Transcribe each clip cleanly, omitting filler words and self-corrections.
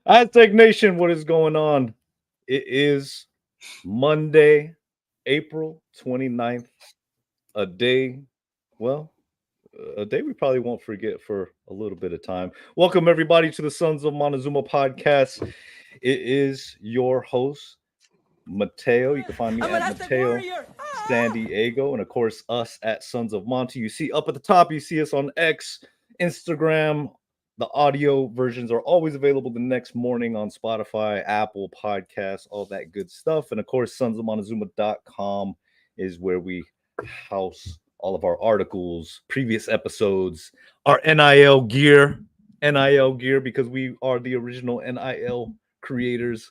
Aztec Nation, what is going on? It is Monday, April 29th, a day, well, a day we probably won't forget for a little bit of time. Welcome, everybody, to the Sons of Montezuma podcast. It is your host, Mateo. You can find me I'm an at Aztec Mateo warrior. San Diego, and of course, us at Sons of Monte. You see up at the top, you see us on X, Instagram. The audio versions are always available the next morning on Spotify, Apple Podcasts, all that good stuff. And of course, sonsofmontezuma.com is where we house all of our articles, previous episodes, our NIL gear, because we are the original NIL creators,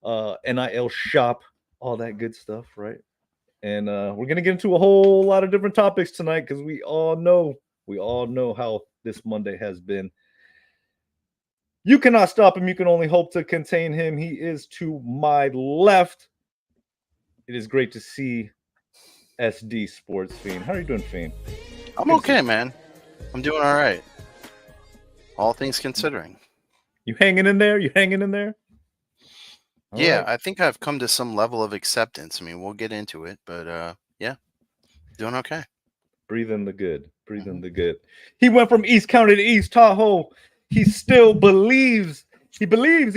NIL shop, all that good stuff, right? And we're gonna get into a whole lot of different topics tonight because we all know how this Monday has been. You cannot stop him. You can only hope to contain him. He is to my left. It is great to see SD Sports Fiend. How are you doing, Fiend? I'm okay, man. I'm doing all right. All things considering. You hanging in there? You hanging in there? All yeah, right. I think I've come to some level of acceptance. I mean, we'll get into it, but yeah, doing okay. Breathe in the good. Breathe in the good. He went from East County to East Tahoe. He still believes. He believes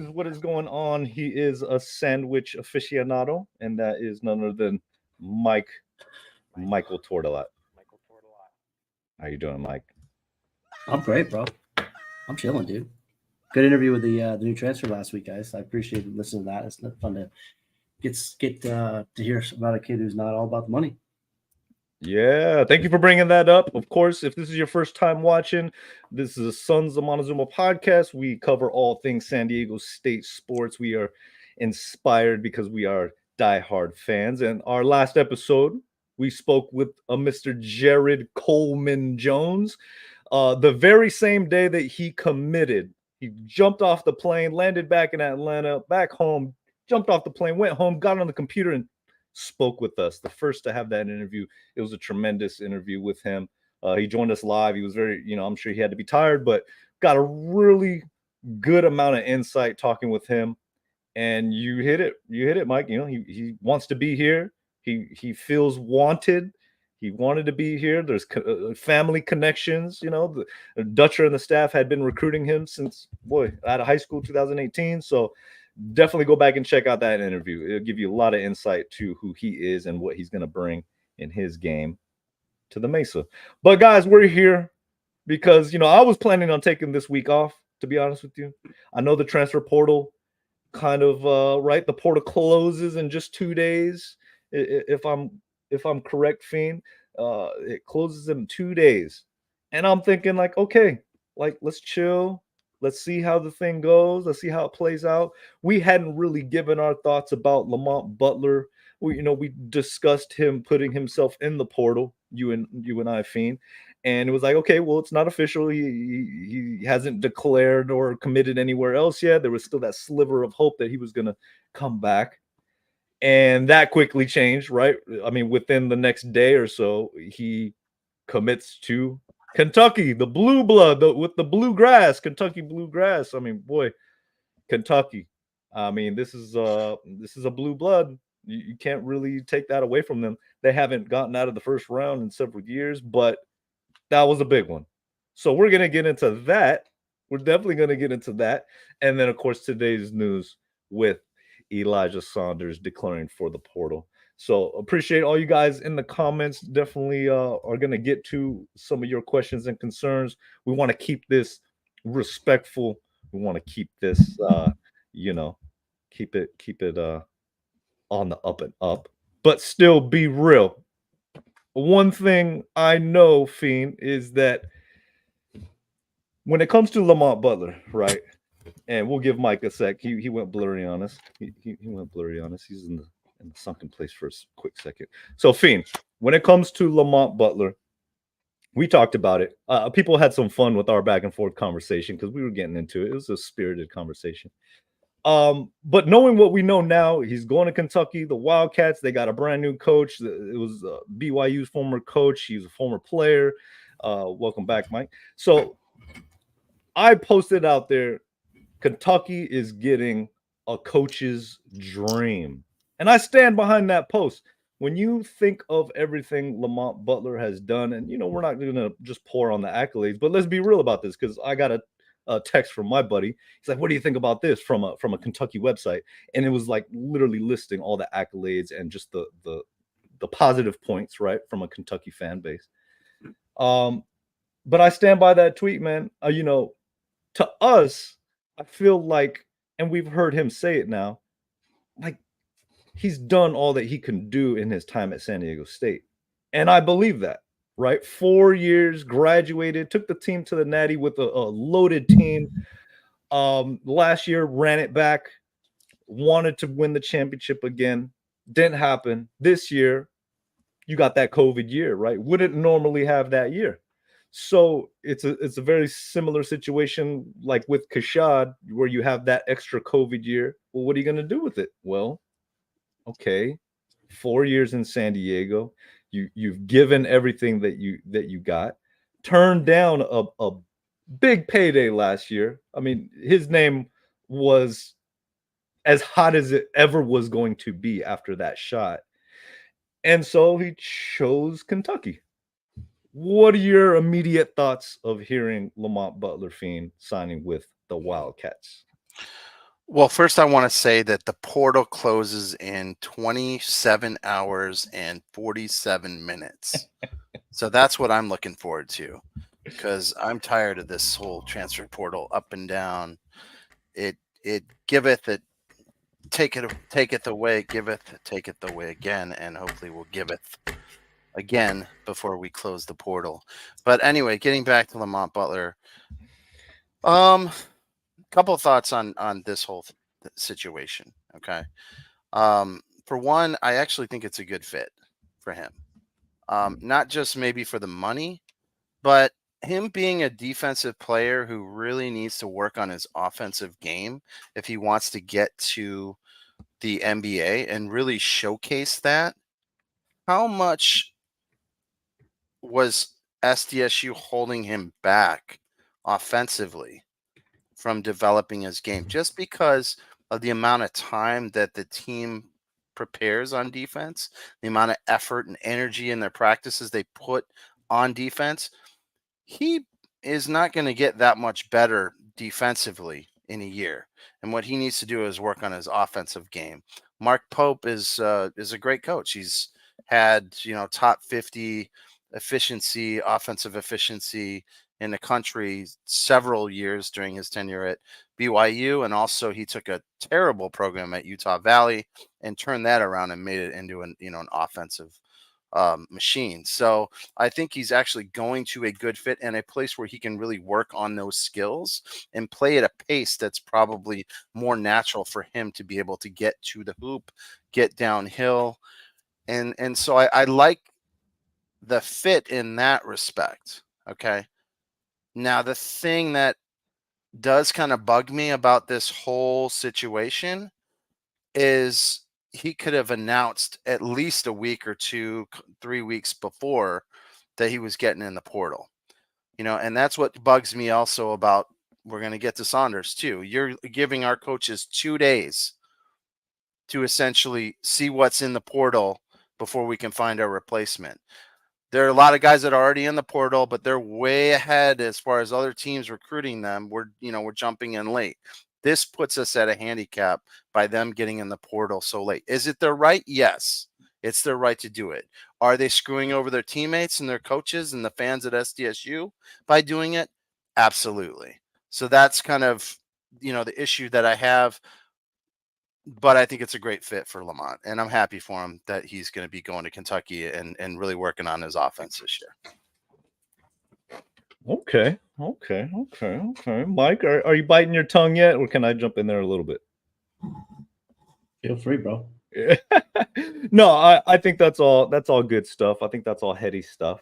what is going on. He is a sandwich aficionado, and that is none other than Michael Tortolat. How you doing, Mike? I'm great, bro. I'm chilling, dude. Good interview with the new transfer last week, guys. I appreciate listening to that. It's fun to get to hear about a kid who's not all about the money. Yeah, thank you for bringing that up. Of course, if this is your first time watching, this is a Sons of Montezuma podcast. We cover all things San Diego State sports. We are inspired because we are diehard fans. And our last episode, we spoke with a Mr. Jared Coleman Jones. The very same day that he committed, he jumped off the plane, landed back in Atlanta, back home, jumped off the plane, went home, got on the computer, and spoke with us. The first to have that interview. It was a tremendous interview with him. He joined us live. He was very, I'm sure he had to be tired, but got a really good amount of insight talking with him. And you hit it, Mike. He wants to be here. He feels wanted. He wanted to be here. There's family connections. The Dutcher and the staff had been recruiting him since out of high school, 2018. So definitely go back and check out that interview. It'll give you a lot of insight to who he is and what he's going to bring in his game to the Mesa. But guys, we're here because, I was planning on taking this week off, to be honest with you. I know the transfer portal kind of, right? The portal closes in just 2 days. If I'm correct, Fiend, it closes in 2 days. And I'm thinking like, okay, like let's chill. Let's see how the thing goes. Let's see how it plays out. We hadn't really given our thoughts about Lamont Butler. We discussed him putting himself in the portal. You and I, Fiend, and it was like, okay, well, it's not official. He hasn't declared or committed anywhere else yet. There was still that sliver of hope that he was going to come back, and that quickly changed, right? I mean, within the next day or so, he commits to Kentucky, the blue blood, with the bluegrass, Kentucky bluegrass. I mean, boy, Kentucky. I mean, this is a blue blood. You can't really take that away from them. They haven't gotten out of the first round in several years, but that was a big one. So we're gonna get into that. We're definitely gonna get into that, and then of course today's news with Elijah Saunders declaring for the portal. So appreciate all you guys in the comments. Definitely are going to get to some of your questions and concerns. We want to keep this respectful. We want to keep this, keep it on the up and up, but still be real. One thing I know, Fiend, is that when it comes to Lamont Butler, right? And we'll give Mike a sec. He went blurry on us. He went blurry on us. He's in the sunken place for a quick second. So, Fiend, when it comes to Lamont Butler, we talked about it. People had some fun with our back and forth conversation because we were getting into it. It was a spirited conversation. But knowing what we know now, he's going to Kentucky, the Wildcats. They got a brand new coach. It was BYU's former coach. He's a former player. Welcome back, Mike. So I posted out there, Kentucky is getting a coach's dream. And I stand behind that post. When you think of everything Lamont Butler has done, and we're not going to just pour on the accolades, but let's be real about this, because I got a text from my buddy. He's like, "What do you think about this?" from a Kentucky website, and it was like literally listing all the accolades and just the positive points, right, from a Kentucky fan base. But I stand by that tweet, man. To us, I feel like, and we've heard him say it now, like he's done all that he can do in his time at San Diego State. And I believe that, right? 4 years, graduated, took the team to the Natty with a loaded team. Last year, ran it back, wanted to win the championship again. Didn't happen. This year, you got that COVID year, right? Wouldn't normally have that year. So it's a very similar situation like with Kashad, where you have that extra COVID year. Well, what are you going to do with it? Well, okay, 4 years in San Diego, you've given everything that you got, turned down a big payday last year. I mean, his name was as hot as it ever was going to be after that shot. And so he chose Kentucky. What are your immediate thoughts of hearing Lamont Butler Fiend signing with the Wildcats? Well, first I want to say that the portal closes in 27 hours and 47 minutes. So that's what I'm looking forward to, because I'm tired of this whole transfer portal up and down. It giveth it, taketh away, giveth, taketh away again, and hopefully will giveth again before we close the portal. But anyway, getting back to Lamont Butler, couple of thoughts on this whole situation. Okay, for one, I actually think it's a good fit for him. Not just maybe for the money, but him being a defensive player who really needs to work on his offensive game if he wants to get to the NBA and really showcase that. How much was SDSU holding him back offensively from developing his game, just because of the amount of time that the team prepares on defense, the amount of effort and energy in their practices they put on defense? He is not going to get that much better defensively in a year. And what he needs to do is work on his offensive game. Mark Pope is a great coach. He's had, top 50 offensive efficiency in the country several years during his tenure at BYU. And also he took a terrible program at Utah Valley and turned that around and made it into an offensive machine. So I think he's actually going to a good fit and a place where he can really work on those skills and play at a pace that's probably more natural for him to be able to get to the hoop, get downhill. And so I like the fit in that respect. Okay. Now, the thing that does kind of bug me about this whole situation is he could have announced at least a week or 2, 3 weeks before that he was getting in the portal, and that's what bugs me also about, we're going to get to Saunders too. You're giving our coaches 2 days to essentially see what's in the portal before we can find our replacement. There are a lot of guys that are already in the portal, but they're way ahead as far as other teams recruiting them. We're jumping in late. This puts us at a handicap by them getting in the portal so late. Is it their right? Yes, it's their right to do it. Are they screwing over their teammates and their coaches and the fans at SDSU by doing it? Absolutely. So that's kind of, the issue that I have. But I think it's a great fit for Lamont, and I'm happy for him that he's going to be going to Kentucky and really working on his offense this year. Okay. Mike, are you biting your tongue yet, or can I jump in there a little bit? Feel free, bro. No, I think that's all good stuff. I think that's all heady stuff.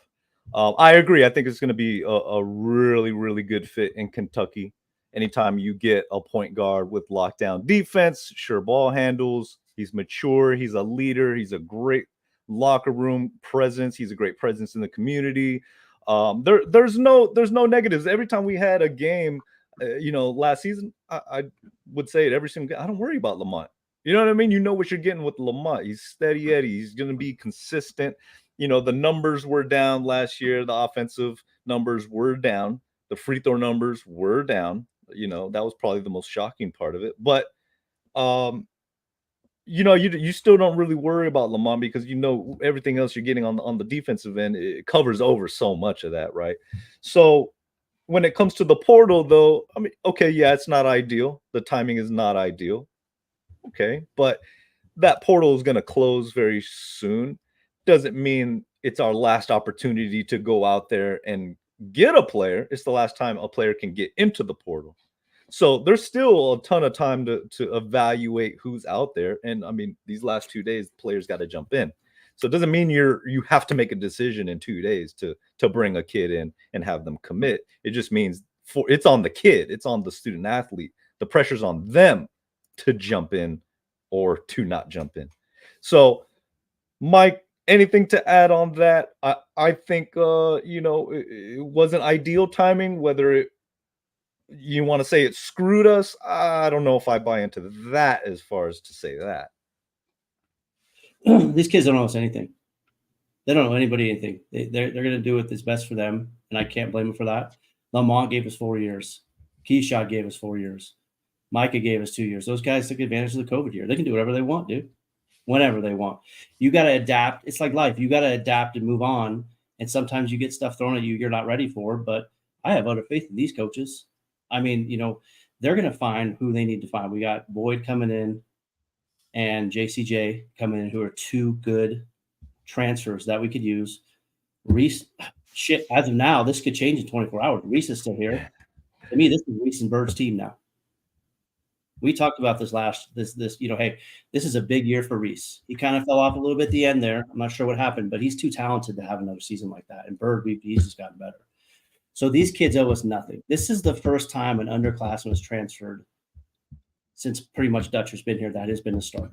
I agree. I think it's going to be a really, really good fit in Kentucky. Anytime you get a point guard with lockdown defense, sure ball handles, he's mature, he's a leader, he's a great locker room presence, he's a great presence in the community. There's no negatives. Every time we had a game last season, I would say it every single. I don't worry about Lamont. You know what I mean? You know what you're getting with Lamont. He's steady Eddie. He's going to be consistent. The numbers were down last year. The offensive numbers were down. The free throw numbers were down. That was probably the most shocking part of it. But you still don't really worry about Lamont because everything else you're getting on the defensive end, it covers over so much of that, right? So when it comes to the portal, though, I mean, okay, yeah, it's not ideal. The timing is not ideal. Okay, but that portal is going to close very soon. Doesn't mean it's our last opportunity to go out there and get a player. It's the last time a player can get into the portal. So there's still a ton of time to evaluate who's out there. And I mean, these last 2 days, players got to jump in. So it doesn't mean you have to make a decision in 2 days to bring a kid in and have them commit. It just means it's on the kid, it's on the student athlete. The pressure's on them to jump in or to not jump in. So, Mike, anything to add on that? I think it wasn't ideal timing. Whether you want to say it screwed us, I don't know if I buy into that as far as to say that. These kids don't know us anything. They don't know anybody anything. They're going to do what's best for them, and I can't blame them for that. Lamont gave us 4 years. Keyshawn gave us 4 years. Micah gave us 2 years. Those guys took advantage of the COVID year. They can do whatever they want, dude. Whenever they want. You got to adapt. It's like life. You got to adapt and move on. And sometimes you get stuff thrown at you you're not ready for. But I have utter faith in these coaches. I mean, they're going to find who they need to find. We got Boyd coming in and JCJ coming in, who are two good transfers that we could use. Reese, shit, as of now, this could change in 24 hours. Reese is still here. To me, this is Reese and Bird's team now. We talked about this hey, this is a big year for Reese. He kind of fell off a little bit at the end there. I'm not sure what happened, but he's too talented to have another season like that. And Bird, he's just gotten better. So these kids owe us nothing. This is the first time an underclassman was transferred since pretty much Dutcher's been here. That has been a start.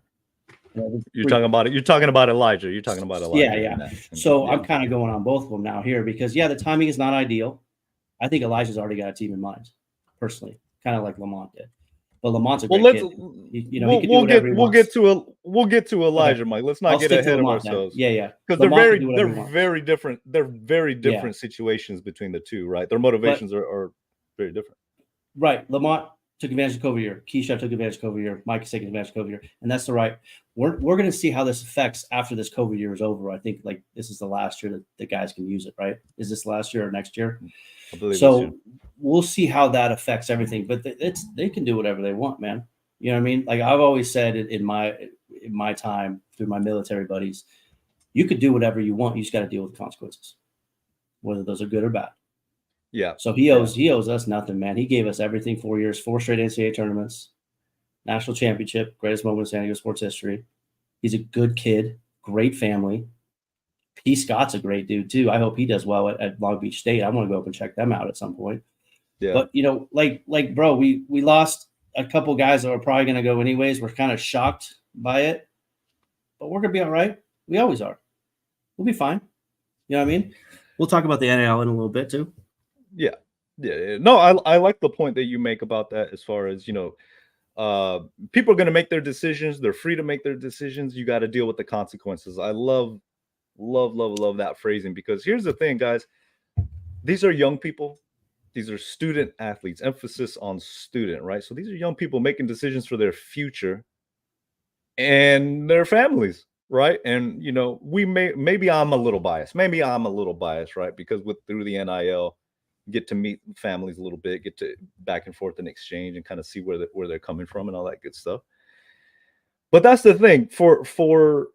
You're talking about it. You're talking about Elijah. Yeah. So I'm kind of going on both of them now here because, the timing is not ideal. I think Elijah's already got a team in mind, personally, kind of like Lamont did. But Lamont's a great kid. We'll get to Elijah, Mike. Let's not get ahead of ourselves. Now. Yeah. Because they're very different. They're very different situations between the two, right? Their motivations are very different. Right. Lamont took advantage of COVID year. Keyshawn took advantage of COVID year. Mike is taking advantage of COVID year. And that's the right. We're going to see how this affects after this COVID year is over. I think this is the last year that the guys can use it, right? Is this last year or next year? I believe so. We'll see how that affects everything, but they can do whatever they want, man. You know what I mean? Like I've always said in my time through my military buddies, you could do whatever you want. You just got to deal with the consequences, whether those are good or bad. Yeah. So he owes us nothing, man. He gave us everything 4 years, 4 straight NCAA tournaments, national championship, greatest moment in San Diego sports history. He's a good kid, great family. P. Scott's a great dude too. I hope he does well at Long Beach State. I want to go up and check them out at some point. Yeah. But bro, we lost a couple guys that are probably going to go anyways. We're kind of shocked by it, but we're going to be all right. We always are. We'll be fine. You know what I mean? We'll talk about the NIL in a little bit too. Yeah. No, I like the point that you make about that as far as, people are going to make their decisions. They're free to make their decisions. You got to deal with the consequences. I love that phrasing because here's the thing, guys. These are young people. These are student athletes, emphasis on student, right? So these are young people making decisions for their future and their families, right? And, maybe I'm a little biased. Right? Because through the NIL, get to meet families a little bit, get to back and forth and exchange and kind of see where they're coming from and all that good stuff. But that's the thing for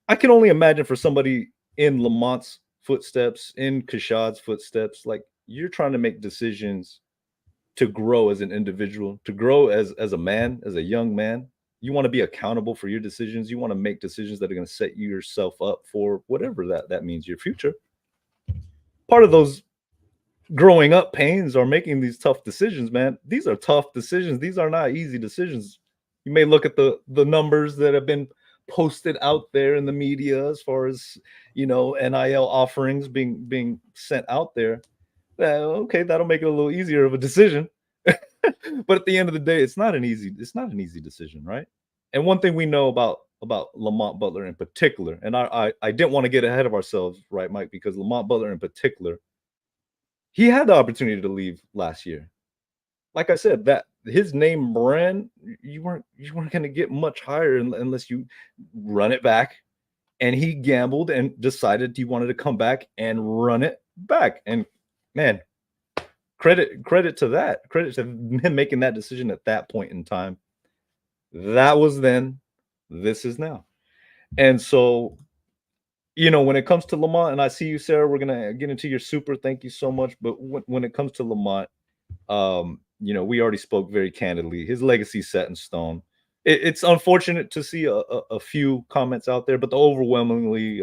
I can only imagine for somebody in Lamont's footsteps, in Kashad's footsteps, like you're trying to make decisions to grow as an individual, to grow as a man, as a young man. You want to be accountable for your decisions. You want to make decisions that are going to set yourself up for whatever that means, your future. Part of those growing up pains are making these tough decisions, man. These are tough decisions. These are not easy decisions. You may look at the numbers that have been posted out there in the media as far as, NIL offerings being sent out there. Okay, that'll make it a little easier of a decision. But at the end of the day, it's not an easy decision, right? And one thing we know about Lamont Butler in particular, and I didn't want to get ahead of ourselves, right, Mike, because Lamont Butler in particular, he had the opportunity to leave last year. Like I said, that his name brand, you weren't going to get much higher unless you run it back. And he gambled and decided he wanted to come back and run it back. And man, credit to that. Credit to him making that decision at that point in time. That was then, this is now. And so, when it comes to Lamont, and I see you, Sarah, we're gonna get into your super. Thank you so much. But when it comes to Lamont, we already spoke very candidly. His legacy set in stone. It's unfortunate to see a few comments out there, but the overwhelmingly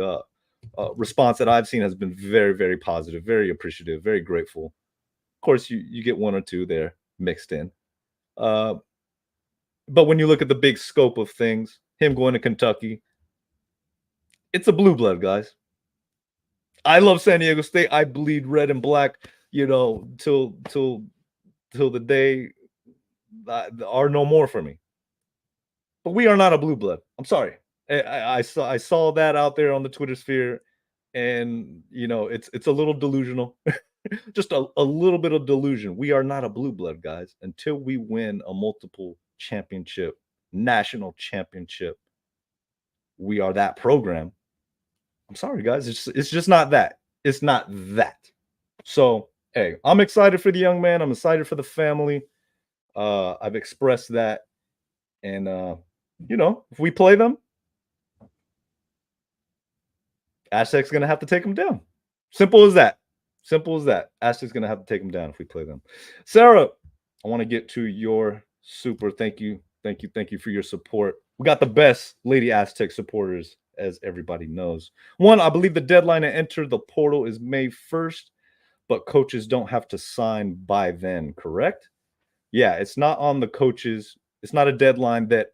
response that I've seen has been very, very positive, very appreciative, very grateful. Of course, you get one or two there mixed in. But when you look at the big scope of things, him going to Kentucky, it's a blue blood, guys. I love San Diego State. I bleed red and black, till the day are no more for me. But we are not a blue blood. I'm sorry. I saw that out there on the Twitter sphere, and it's a little delusional. Just a little bit of delusion. We are not a blue blood, guys, until we win a multiple championship, national championship. We are that program. I'm sorry, guys. It's just not that. It's not that. So, hey, I'm excited for the young man. I'm excited for the family. I've expressed that. And, if we play them, Aztec's going to have to take them down. Simple as that. Simple as that. Aztec's going to have to take them down if we play them. Sarah, I want to get to your super. Thank you. Thank you. Thank you for your support. We got the best Lady Aztec supporters, as everybody knows. One, I believe the deadline to enter the portal is May 1st, but coaches don't have to sign by then, correct? Yeah, it's not on the coaches. It's not a deadline that,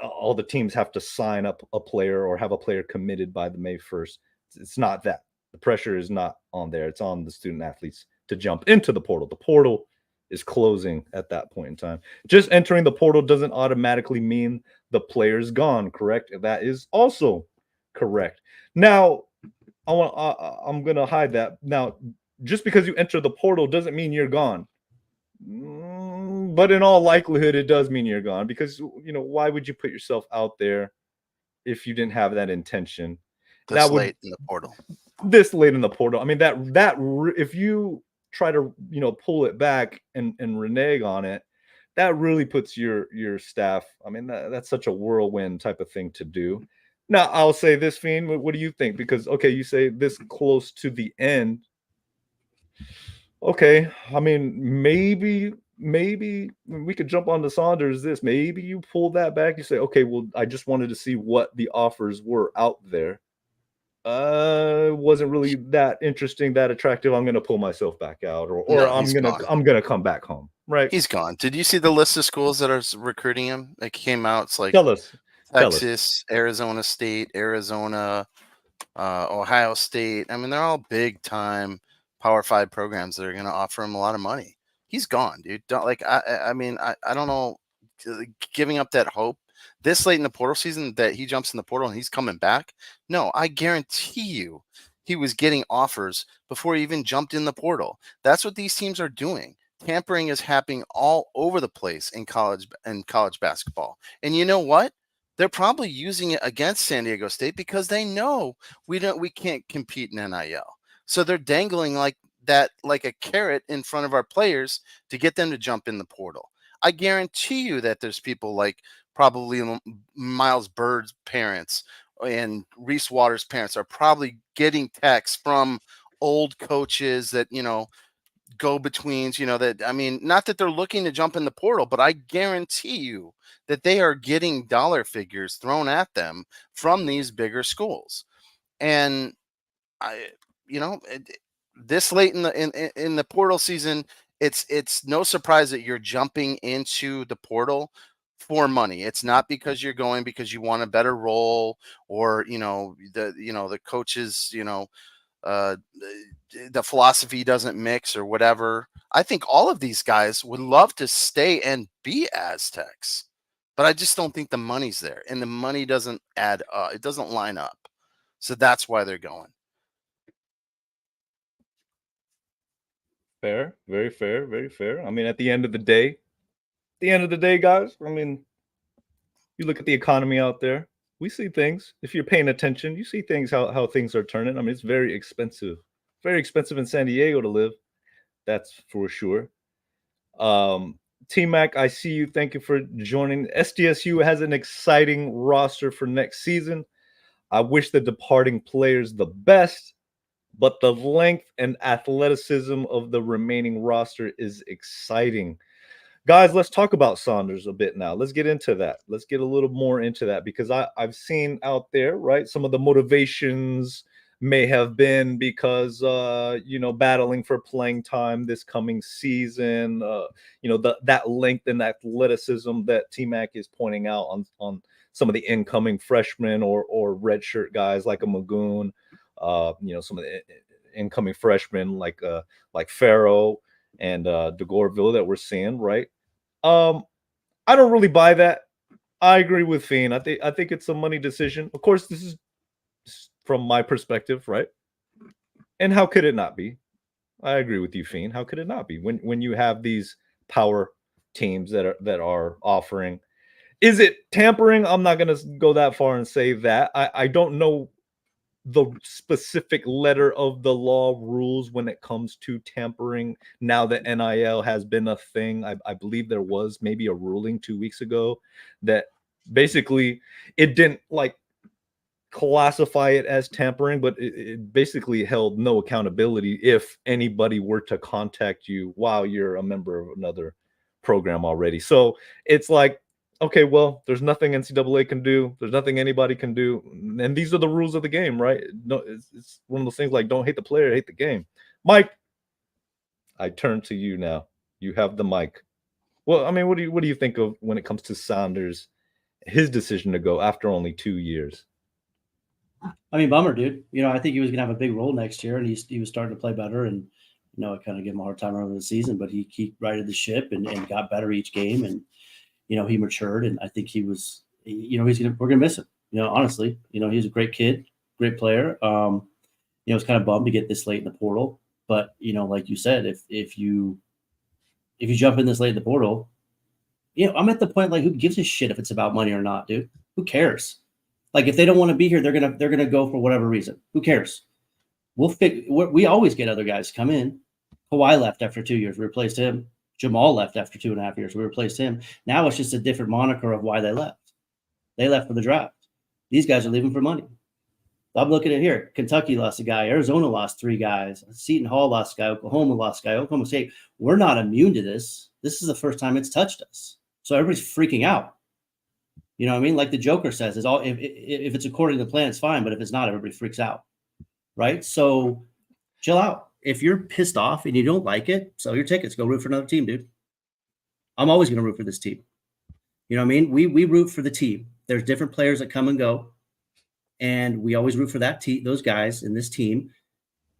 all the teams have to sign up a player or have a player committed by the May 1st. It's not that. The pressure is not on there. It's on the student athletes to jump into the portal. The portal is closing at that point in time. Just entering the portal doesn't automatically mean the player's gone, correct? That is also correct. Now, I'm going to hide that. Now, just because you enter the portal doesn't mean you're gone. But in all likelihood, it does mean you're gone, because why would you put yourself out there if you didn't have that intention? This late in the portal. This late in the portal. I mean, that if you try to pull it back and renege on it, that really puts your staff. I mean, that's such a whirlwind type of thing to do. Now, I'll say this, Fiend. What do you think? Because you say this close to the end. Okay, I mean, maybe we could jump on to Saunders. Maybe you pull that back. You say, okay, well, I just wanted to see what the offers were out there. Wasn't really that interesting, that attractive. I'm gonna pull myself back out, or no, I'm gonna come back home. Right? He's gone. Did you see the list of schools that are recruiting him? It came out. It's like Tell us. Texas, Arizona State, Arizona, Ohio State. I mean, they're all big time Power 5 programs that are going to offer him a lot of money. He's gone, dude. I mean, I don't know, giving up that hope this late in the portal season that he jumps in the portal and he's coming back. No, I guarantee you he was getting offers before he even jumped in the portal. That's what these teams are doing. Tampering is happening all over the place in college basketball. And you know what? They're probably using it against San Diego State because they know we can't compete in NIL. So they're dangling like a carrot in front of our players to get them to jump in the portal. I guarantee you that there's people like probably Miles Bird's parents and Reese Waters' parents are probably getting texts from old coaches that, go-betweens, that, I mean, not that they're looking to jump in the portal, but I guarantee you that they are getting dollar figures thrown at them from these bigger schools. And this late in the portal season, it's no surprise that you're jumping into the portal for money. It's not because you're going because you want a better role or the coaches the philosophy doesn't mix or whatever. I think all of these guys would love to stay and be Aztecs, but I just don't think the money's there, and the money doesn't add up. It doesn't line up. So that's why they're going. Fair, very fair, very fair. I mean, at the end of the day, guys, I mean, you look at the economy out there, we see things. If you're paying attention, you see things, how things are turning. I mean, it's very expensive in San Diego to live. That's for sure. T-Mac, I see you. Thank you for joining. SDSU has an exciting roster for next season. I wish the departing players the best, but the length and athleticism of the remaining roster is exciting. Guys, let's talk about Saunders a bit now. Let's get into that. Let's get a little more into that, because I've seen out there, right, some of the motivations may have been because battling for playing time this coming season, that length and athleticism that T-Mac is pointing out on some of the incoming freshmen or redshirt guys like a Magoon, some of the incoming freshmen like Farrow and DeGorville that we're seeing, right? I don't really buy that. I agree with Fiend. I think it's a money decision. Of course, this is from my perspective, right? And how could it not be? I agree with you, Fiend. How could it not be when you have these power teams that are offering? Is it tampering? I'm not going to go that far and say that. I don't know the specific letter of the law rules when it comes to tampering. Now that NIL has been a thing, I believe there was maybe a ruling 2 weeks ago that basically it didn't classify it as tampering, but it basically held no accountability if anybody were to contact you while you're a member of another program already. So it's like, okay, well, there's nothing NCAA can do. There's nothing anybody can do. And these are the rules of the game, right? No, it's one of those things like, don't hate the player, hate the game. Mike, I turn to you now. You have the mic. Well, I mean, what do you think of when it comes to Saunders, his decision to go after only 2 years? I mean, bummer, dude. I think he was going to have a big role next year, and he was starting to play better, and I kind of gave him a hard time over the season, but he righted the ship and got better each game, and he matured, and I think he was, we're gonna miss him. Honestly, he's a great kid, great player. It's kind of bummed to get this late in the portal, but like you said, if you jump in this late in the portal, I'm at the point like, who gives a shit if it's about money or not, dude? Who cares? Like, if they don't want to be here, they're gonna go for whatever reason. Who cares? We always get other guys come in. Kawhi left after 2 years, we replaced him. Jamal left after 2.5 years. We replaced him. Now it's just a different moniker of why they left. They left for the draft. These guys are leaving for money. I'm looking at here. Kentucky lost a guy. Arizona lost 3 guys. Seton Hall lost a guy. Oklahoma lost a guy. Oklahoma State. We're not immune to this. This is the first time it's touched us. So everybody's freaking out. You know what I mean? Like the Joker says, if it's according to the plan, it's fine. But if it's not, everybody freaks out. Right? So chill out. If you're pissed off and you don't like it, sell your tickets. Go root for another team, dude. I'm always going to root for this team. You know what I mean? We root for the team. There's different players that come and go, and we always root for those guys in this team.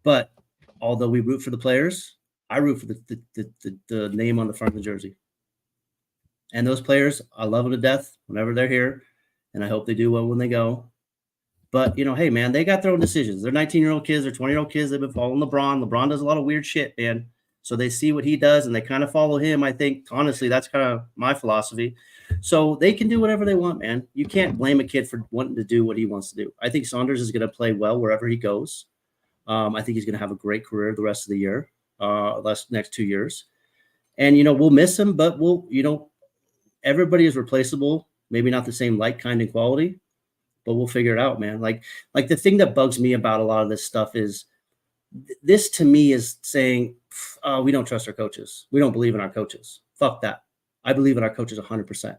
But although we root for the players, I root for the name on the front of the jersey. And those players, I love them to death whenever they're here, and I hope they do well when they go. But, hey, man, they got their own decisions. They're 19-year-old kids. They're 20-year-old kids. They've been following LeBron. LeBron does a lot of weird shit, man. So they see what he does, and they kind of follow him. I think, honestly, that's kind of my philosophy. So they can do whatever they want, man. You can't blame a kid for wanting to do what he wants to do. I think Saunders is going to play well wherever he goes. I think he's going to have a great career the rest of the year, next 2 years. And, we'll miss him, but everybody is replaceable. Maybe not the same like, kind, and quality. But we'll figure it out, man. Like the thing that bugs me about a lot of this stuff is this to me is saying, we don't trust our coaches. We don't believe in our coaches. Fuck that. I believe in our coaches 100%.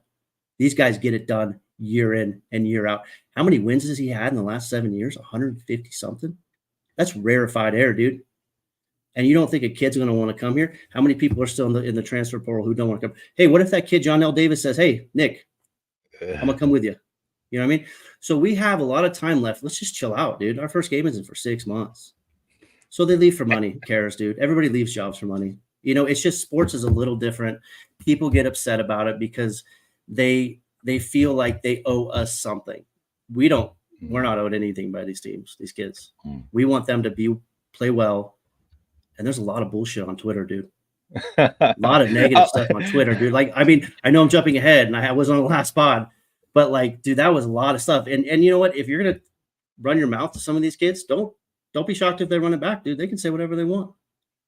These guys get it done year in and year out. How many wins has he had in the last 7 years? 150 something. That's rarefied air, dude. And you don't think a kid's going to want to come here? How many people are still in the transfer portal who don't want to come? Hey, what if that kid, John L. Davis, says, hey, Nick, I'm going to come with you. You know what I mean? So we have a lot of time left. Let's just chill out, dude. Our first game isn't for 6 months. So they leave for money. Who cares, dude? Everybody leaves jobs for money. You know, it's just sports is a little different. People get upset about it because they feel like they owe us something. We don't. We're not owed anything by these teams, these kids. We want them to play well. And there's a lot of bullshit on Twitter, dude. A lot of negative stuff on Twitter, dude. Like, I mean, I know I'm jumping ahead and I was on the last pod, but like, dude, that was a lot of stuff. And you know what? If you're gonna run your mouth to some of these kids, don't be shocked if they run it back, dude. They can say whatever they want.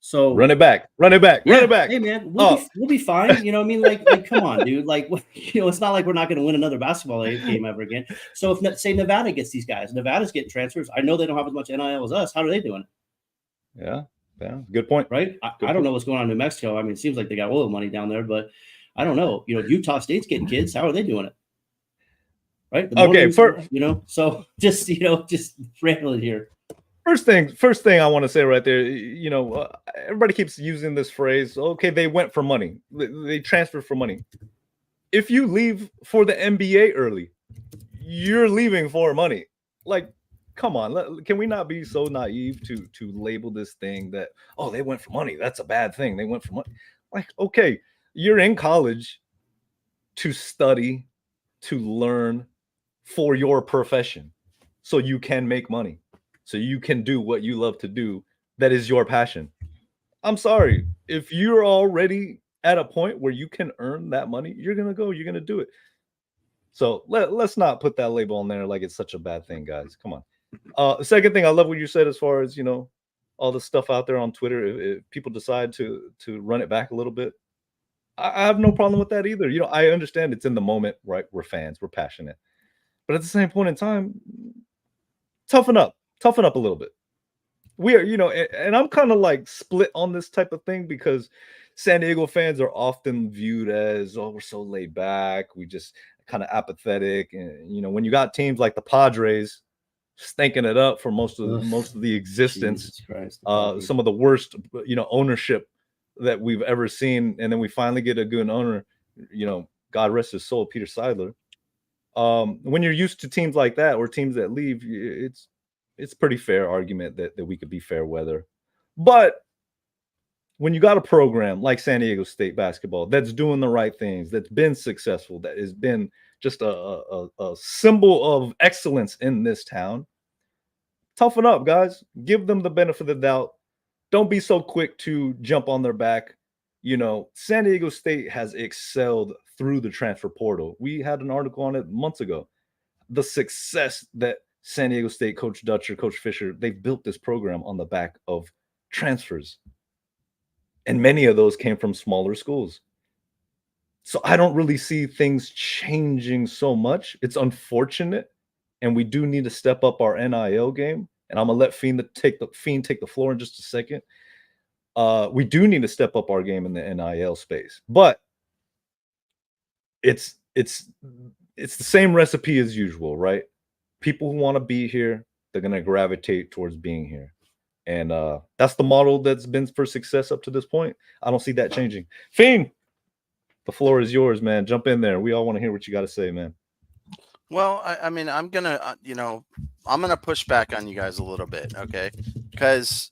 So run it back. Hey man, we'll be fine. You know what I mean? Like come on, dude. Like, you know, it's not like we're not going to win another basketball game ever again. So if say Nevada gets these guys, Nevada's getting transfers. I know they don't have as much NIL as us. How are they doing? Yeah, good point. Right? I don't know what's going on in New Mexico. I mean, it seems like they got oil money down there, but I don't know. You know, Utah State's getting kids. How are they doing it? Right? Okay, you know, so just rambling here. First thing I want to say right there, you know, everybody keeps using this phrase, okay, they went for money. They transferred for money. If you leave for the NBA early, you're leaving for money. Like, come on, can we not be so naive to label this thing that, oh, they went for money. That's a bad thing. They went for money. Like, okay, you're in college to study, to learn for your profession so you can make money. So you can do what you love to do. That is your passion. I'm sorry. If you're already at a point where you can earn that money, you're going to do it. So let's not put that label on there like it's such a bad thing, guys. Come on. The second thing, I love what you said as far as, you know, all the stuff out there on Twitter. If people decide to run it back a little bit, I have no problem with that either. You know, I understand it's in the moment, right? We're fans, we're passionate. But at the same point in time, toughen up a little bit. We are, you know, and I'm kind of like split on this type of thing because San Diego fans are often viewed as, oh, we're so laid back, we just kind of apathetic. And you know, when you got teams like the Padres stinking it up for most of the existence, some of the worst, you know, ownership that we've ever seen, and then we finally get a good owner, you know, God rest his soul, Peter Seidler. When you're used to teams like that or teams that leave, it's pretty fair argument that we could be fair weather. But when you got a program like San Diego State basketball that's doing the right things, that's been successful, that has been just a symbol of excellence in this town, toughen up, guys. Give them the benefit of the doubt. Don't be so quick to jump on their back. You know, San Diego State has excelled through the transfer portal. We had an article on it months ago. The success that San Diego State, Coach Dutcher, Coach Fisher, they've built this program on the back of transfers. And many of those came from smaller schools. So I don't really see things changing so much. It's unfortunate. And we do need to step up our NIL game. And I'm going to let Fiend take the floor in just a second. We do need to step up our game in the NIL space. But it's the same recipe as usual, right? People who want to be here, they're going to gravitate towards being here. And that's the model that's been for success up to this point. I don't see that changing. Fiend, the floor is yours, man. Jump in there. We all want to hear what you got to say, man. Well, I mean, I'm going to, you know, I'm going to push back on you guys a little bit, okay? Because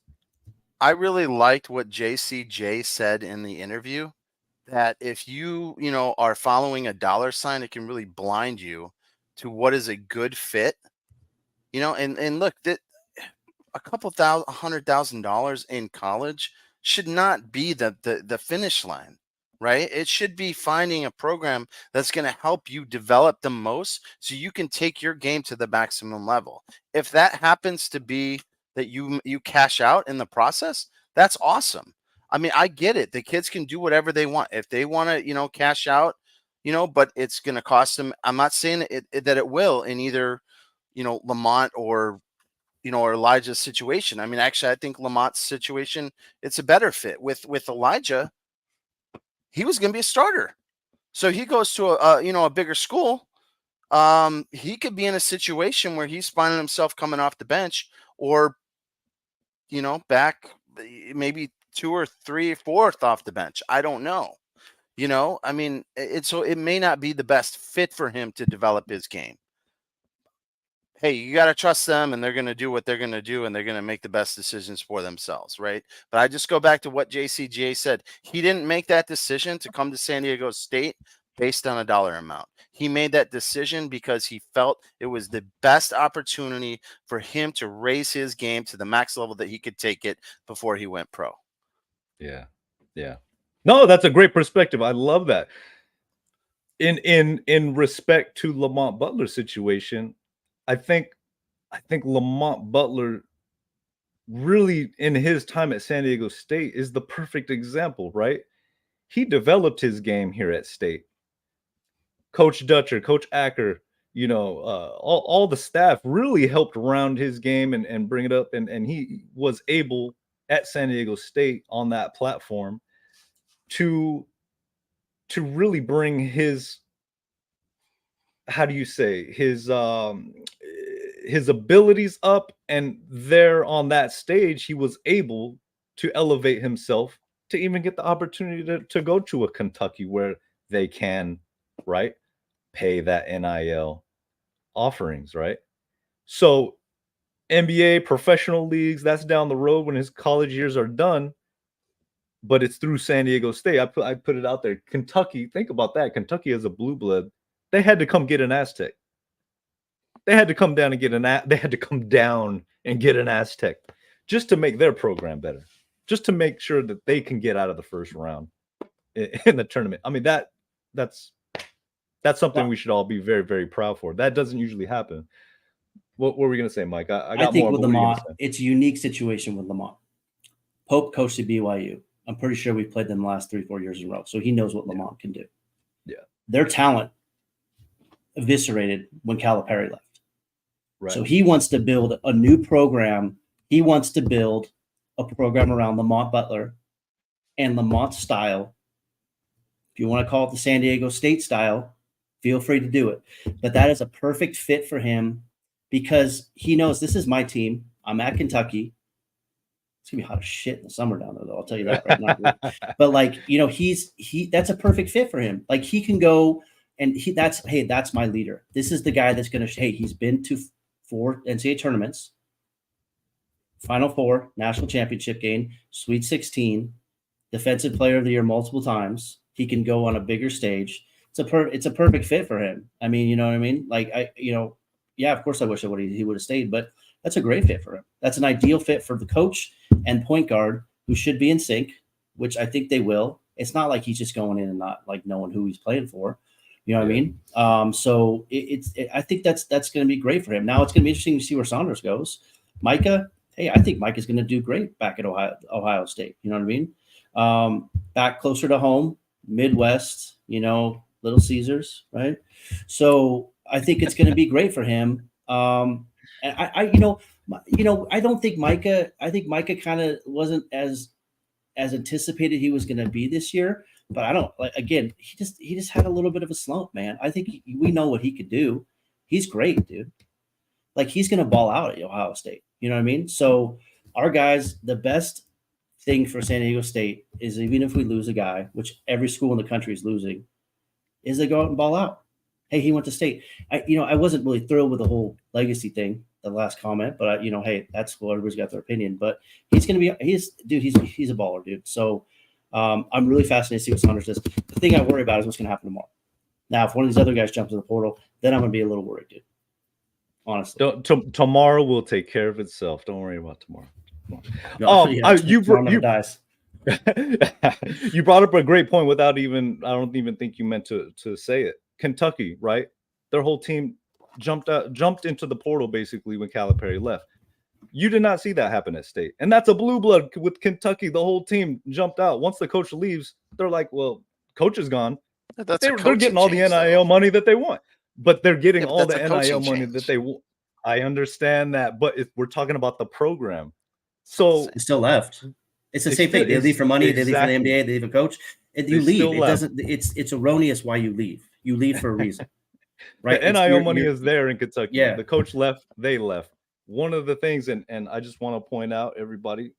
I really liked what JCJ said in the interview, that if you know, are following a dollar sign, it can really blind you to what is a good fit, you know, and look, that a couple $100,000 in college should not be the finish line, right? It should be finding a program that's going to help you develop the most so you can take your game to the maximum level. If that happens to be that you cash out in the process, that's awesome. I mean, I get it. The kids can do whatever they want. If they want to, you know, cash out, you know, but it's going to cost them. I'm not saying that it will in either, you know, Lamont or, you know, or Elijah's situation. I mean, actually, I think Lamont's situation, it's a better fit. With Elijah, he was going to be a starter. So he goes to a bigger school. He could be in a situation where he's finding himself coming off the bench or, you know, back maybe 2 or 3 or 4th off the bench. I don't know. You know, I mean, so it may not be the best fit for him to develop his game. hey, you got to trust them, and they're going to do what they're going to do, and they're going to make the best decisions for themselves, right? But I just go back to what JCGA said. He didn't make that decision to come to San Diego State based on a dollar amount. He made that decision because he felt it was the best opportunity for him to raise his game to the max level that he could take it before he went pro. Yeah. Yeah. No, that's a great perspective. I love that. In respect to Lamont Butler's situation, I think Lamont Butler really in his time at San Diego State is the perfect example, right? He developed his game here at State. Coach Dutcher, Coach Acker, all the staff really helped round his game and bring it up. And he was able at San Diego State on that platform to really bring his, how do you say, his abilities up. And there on that stage, he was able to elevate himself to even get the opportunity to go to a Kentucky where they can, right, pay that NIL offerings, right? So NBA, professional leagues, that's down the road when his college years are done, but it's through San Diego State. I put it out there. Kentucky, think about that. Kentucky as a blue blood, they had to come get an Aztec. They had to come down and get an Aztec just to make their program better, just to make sure that they can get out of the first round in the tournament. I mean, that's something we should all be very, very proud for. That doesn't usually happen. What were we going to say, Mike? I got think more. with Lamont, it's a unique situation with Lamont. Pope coached at BYU. I'm pretty sure we've played them the last 3-4 years in a row. So he knows what Lamont can do. Yeah. Their talent eviscerated when Calipari left. Right. So he wants to build a new program. He wants to build a program around Lamont Butler and Lamont's style. If you want to call it the San Diego State style, feel free to do it. But that is a perfect fit for him because he knows this is my team. I'm at Kentucky. It's gonna be hot as shit in the summer down there, though. I'll tell you that right now. But that's a perfect fit for him. Like he can go and that's my leader. This is the guy that's gonna. Hey, he's been to 4 NCAA tournaments, Final Four, national championship game, Sweet 16, Defensive Player of the Year multiple times. He can go on a bigger stage. It's a perfect fit for him. I mean, you know what I mean? Like yeah, of course I wish he would have stayed, but that's a great fit for him. That's an ideal fit for the coach and point guard who should be in sync, which I think they will. It's not like he's just going in and not like knowing who he's playing for. You know what I mean? So I think that's going to be great for him. Now it's going to be interesting to see where Saunders goes. Micah, hey, I think Micah's going to do great back at Ohio State. You know what I mean? Back closer to home, Midwest, Little Caesars, right? So I think it's going to be great for him. And I don't think Micah. I think Micah kind of wasn't as anticipated he was going to be this year. But I don't like. Again, he just had a little bit of a slump, man. I think we know what he could do. He's great, dude. Like he's going to ball out at Ohio State. You know what I mean? So our guys, the best thing for San Diego State is even if we lose a guy, which every school in the country is losing, is they go out and ball out. Hey, he went to State. I wasn't really thrilled with the whole legacy thing, the last comment, but hey, that's what everybody's got their opinion. But he's going to be, he's a baller, dude. So I'm really fascinated to see what Saunders does. The thing I worry about is what's going to happen tomorrow. Now, if one of these other guys jumps in the portal, then I'm going to be a little worried, dude. Honestly, tomorrow will take care of itself. Don't worry about tomorrow. You brought up a great point without even, I don't even think you meant to say it. Kentucky, right? Their whole team jumped into the portal basically when Calipari left. You did not see that happen at State. And that's a blue blood with Kentucky. The whole team jumped out. Once the coach leaves, they're like, well, coach is gone. They're getting all the NIL money that they want. But they're getting all the NIL money that they want. I understand that. But if we're talking about the program. So it's still left. It's the same thing. They leave for money. Exactly. They leave for the NBA. They leave a coach. You leave. It doesn't. It's erroneous why you leave. You leave for a reason. Right. The NIL money is there in Kentucky. Yeah. The coach left. They left. One of the things, and I just want to point out, everybody,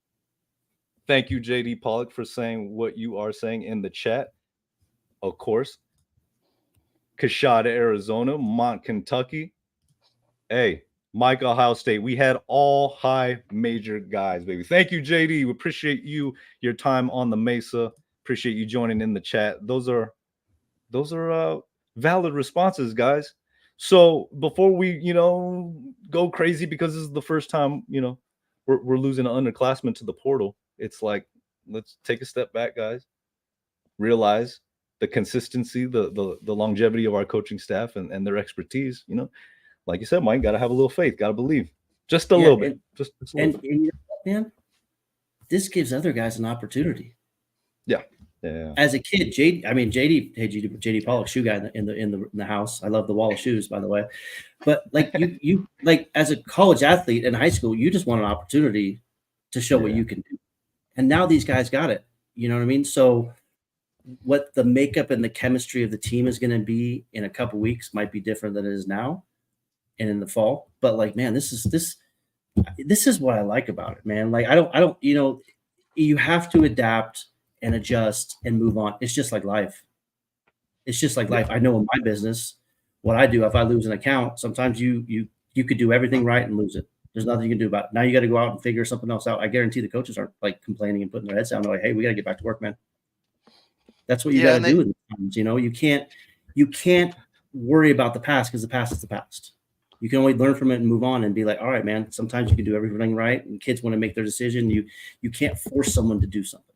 thank you, JD Pollock, for saying what you are saying in the chat. Of course, Coshada, Arizona, Mont, Kentucky. Hey, Mike, Ohio State. We had all high major guys, baby. Thank you, JD. We appreciate your time on the Mesa. Appreciate you joining in the chat. Those are valid responses, guys. So before we, go crazy because this is the first time, we're losing an underclassman to the portal. It's like, let's take a step back, guys. Realize the consistency, the longevity of our coaching staff and their expertise. Like you said, Mike, got to have a little faith, got to believe, just a little bit, just a little bit. And man, this gives other guys an opportunity. Yeah. As a kid, JD Pollock, shoe guy in the house. I love the wall of shoes, by the way. But like you like as a college athlete in high school, you just want an opportunity to show what you can do. And now these guys got it. You know what I mean? So what the makeup and the chemistry of the team is going to be in a couple weeks might be different than it is now and in the fall. But like, man, this is what I like about it, man. Like I don't, you have to adapt and adjust and move on. It's just like life. It's just like life. I know in my business, what I do, if I lose an account, sometimes you could do everything right and lose it. There's nothing you can do about it. Now you got to go out and figure something else out. I guarantee the coaches aren't like complaining and putting their heads down. They're like, hey, we got to get back to work, man. That's what you got to do. You can't worry about the past because the past is the past. You can only learn from it and move on and be like, all right, man, sometimes you can do everything right. And kids want to make their decision. You can't force someone to do something.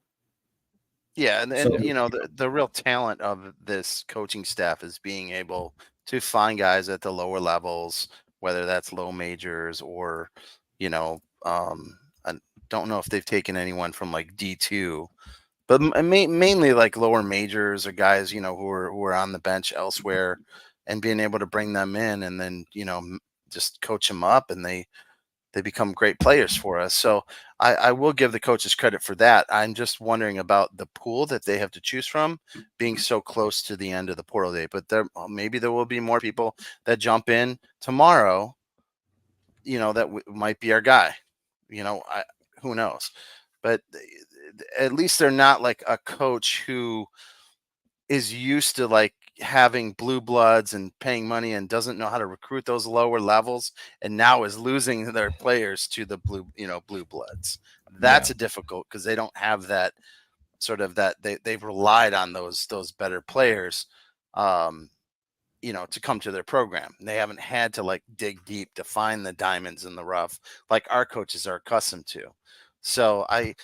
Yeah. And the real talent of this coaching staff is being able to find guys at the lower levels, whether that's low majors or, I don't know if they've taken anyone from like D2, but mainly like lower majors or guys, who are on the bench elsewhere, and being able to bring them in and then, just coach them up, and they become great players for us. So I will give the coaches credit for that. I'm just wondering about the pool that they have to choose from being so close to the end of the portal day, but maybe there will be more people that jump in tomorrow, that might be our guy, who knows, but at least they're not like a coach who is used to like having blue bloods and paying money and doesn't know how to recruit those lower levels, and now is losing their players to the blue bloods. That's a difficult, because they don't have that sort of that they've relied on those better players to come to their program. They haven't had to like dig deep to find the diamonds in the rough like our coaches are accustomed to. So I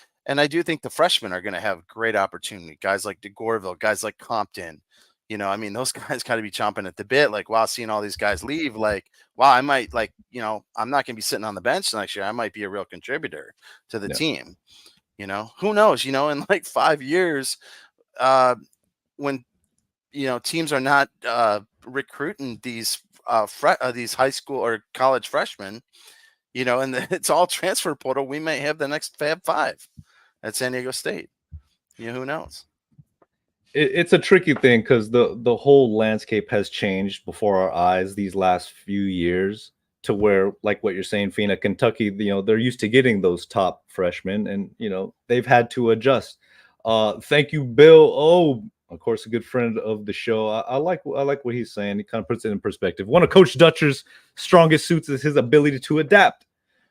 do think the freshmen are going to have great opportunity. Guys like DeGorville, guys like Compton, those guys got to be chomping at the bit. Like, wow, seeing all these guys leave, like, wow, I might I'm not going to be sitting on the bench next year. I might be a real contributor to the team. Who knows, in like 5 years, when, teams are not recruiting these high school or college freshmen, and it's all transfer portal, we may have the next Fab Five at San Diego State. Who knows? It's a tricky thing because the whole landscape has changed before our eyes these last few years, to where, like what you're saying, Fina, Kentucky, they're used to getting those top freshmen, and they've had to adjust. Thank you, Bill. Oh, of course, a good friend of the show. I like what he's saying. He kind of puts it in perspective. One of Coach Dutcher's strongest suits is his ability to adapt,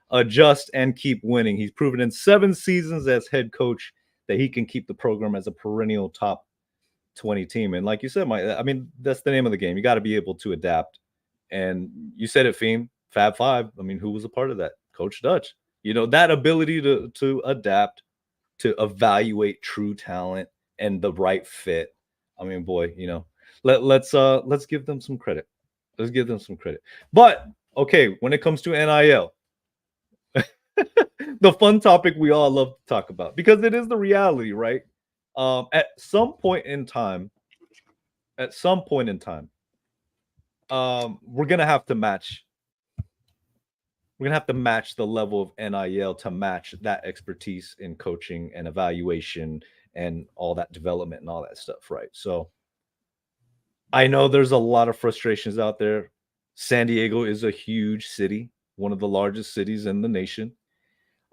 adjust, and keep winning. He's proven in 7 seasons as head coach that he can keep the program as a perennial top 20 team. And like you said, that's the name of the game. You got to be able to adapt. And you said it, Fiend, Fab Five. Who was a part of that? Coach Dutch. That ability to adapt, to evaluate true talent and the right fit. Boy, let's give them some credit. Let's give them some credit. But okay, when it comes to NIL, the fun topic we all love to talk about, because it is the reality, right? At some point in time, we're gonna have to match. We're gonna have to match the level of NIL to match that expertise in coaching and evaluation and all that development and all that stuff, right? So I know there's a lot of frustrations out there. San Diego is a huge city, one of the largest cities in the nation.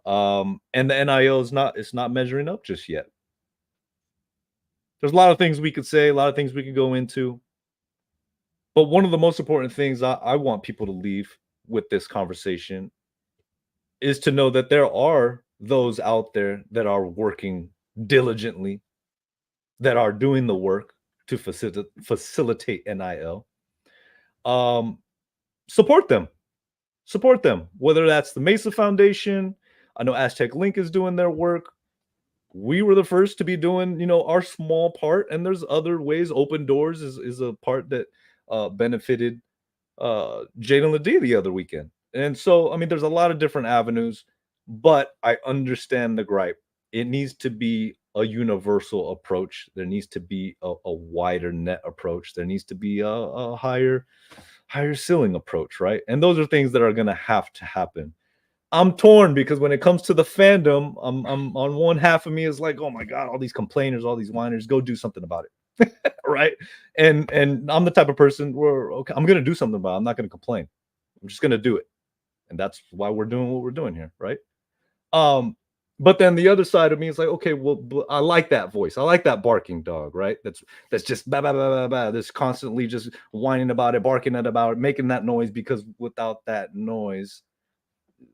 And the NIL is not measuring up just yet. There's a lot of things we could say, a lot of things we could go into. But one of the most important things I want people to leave with this conversation is to know that there are those out there that are working diligently, that are doing the work to facilitate NIL. Support them. Support them. Whether that's the Mesa Foundation, I know Aztec Link is doing their work. We were the first to be doing, our small part, and there's other ways. Open Doors is a part that benefited Jaden Ledee the other weekend. And so, there's a lot of different avenues, but I understand the gripe. It needs to be a universal approach. There needs to be a wider net approach. There needs to be a higher ceiling approach, right? And those are things that are going to have to happen. I'm torn because when it comes to the fandom, I'm on one half of me is like, oh my God, all these complainers, all these whiners, go do something about it. Right. And I'm the type of person where, okay, I'm going to do something about it. I'm not going to complain. I'm just going to do it. And that's why we're doing what we're doing here. Right. But then the other side of me is like, okay, well, I like that voice. I like that barking dog, right? That's just bah, bah, bah, bah, bah, that's constantly just whining about it, barking about it, making that noise, because without that noise,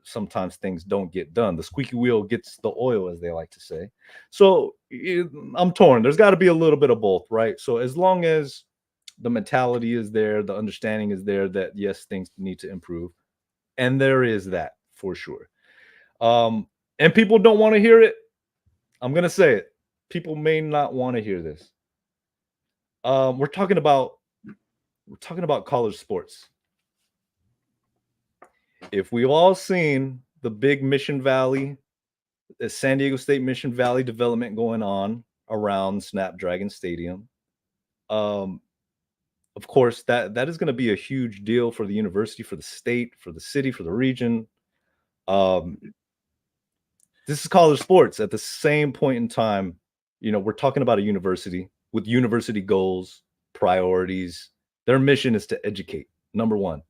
sometimes things don't get done. The squeaky wheel gets the oil, as they like to say. So I'm torn. There's got to be a little bit of both, right? So as long as the mentality is there, the understanding is there that yes, things need to improve, and there is that for sure. And people don't want to hear it. I'm gonna say it. People may not want to hear this. We're talking about college sports. If we've all seen the big Mission Valley, the San Diego State Mission Valley development going on around Snapdragon Stadium, of course, that is going to be a huge deal for the university, for the state, for the city, for the region. This is college sports. At the same point in time, we're talking about a university with university goals, priorities. Their mission is to educate, number one.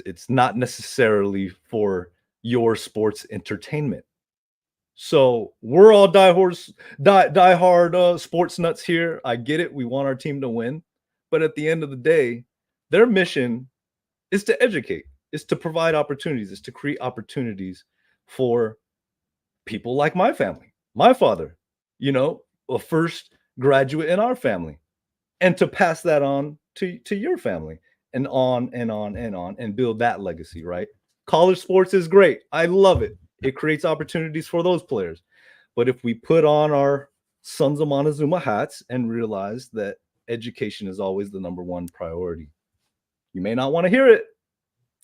It's not necessarily for your sports entertainment. So we're all diehard sports nuts here. I get it. We want our team to win. But at the end of the day, their mission is to educate, is to provide opportunities, is to create opportunities for people like my family, my father, a first graduate in our family, and to pass that on to your family, and on and on and on, and build that legacy, right? College sports is great. I love it. It creates opportunities for those players. But if we put on our Sons of Montezuma hats and realize that education is always the number one priority, you may not want to hear it.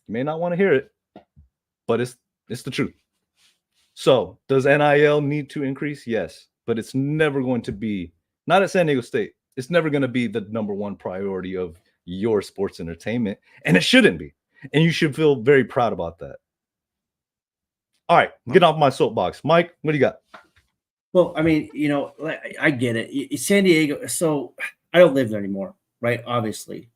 You may not want to hear it, but it's the truth. So does NIL need to increase? Yes, but it's never going to be, not at San Diego State, it's never going to be the number one priority of your sports entertainment, and it shouldn't be. And you should feel very proud about that. All right, get off my soapbox. Mike, what do you got? Well, I get it. San Diego, so I don't live there anymore, right? Obviously.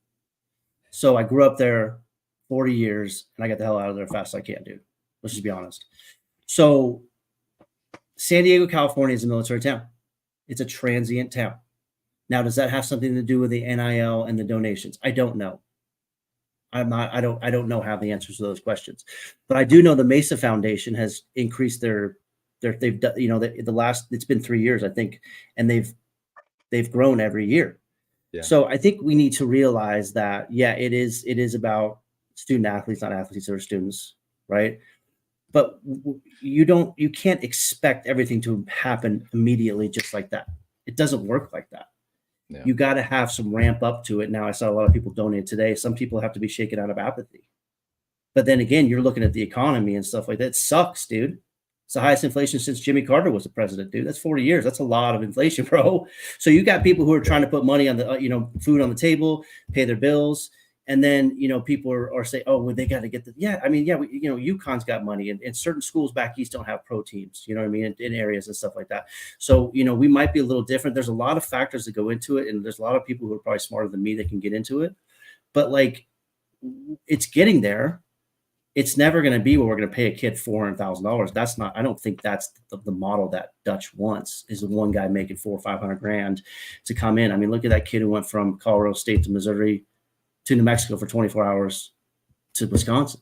So I grew up there 40 years, and I got the hell out of there fast as I can, dude. Let's just be honest. So San Diego, California is a military town. It's a transient town. Now, does that have something to do with the NIL and the donations? I don't know. I don't know how the answers to those questions, but I do know the Mesa Foundation has increased they've done, it's been 3 years, I think, and they've grown every year. Yeah. So I think we need to realize that, it is about student athletes, not athletes that are students, right? But you can't expect everything to happen immediately just like that. It doesn't work like that. Yeah. You got to have some ramp up to it. Now, I saw a lot of people donate today. Some people have to be shaken out of apathy. But then again, you're looking at the economy and stuff like that. It sucks, dude. It's the highest inflation since Jimmy Carter was the president, dude. That's 40 years. That's a lot of inflation, bro. So you got people who are trying to put money on the, food on the table, pay their bills. And then, people are saying, oh, well, they got to get the, UConn's got money, and certain schools back east don't have pro teams, you know what I mean, in areas and stuff like that. So, we might be a little different. There's a lot of factors that go into it. And there's a lot of people who are probably smarter than me that can get into it. But it's getting there. It's never going to be where we're going to pay a kid $400,000. That's not, I don't think that's the model that Dutch wants, is the one guy making $400,000 or $500,000 to come in. I mean, look at that kid who went from Colorado State to Missouri to New Mexico for 24 hours to Wisconsin.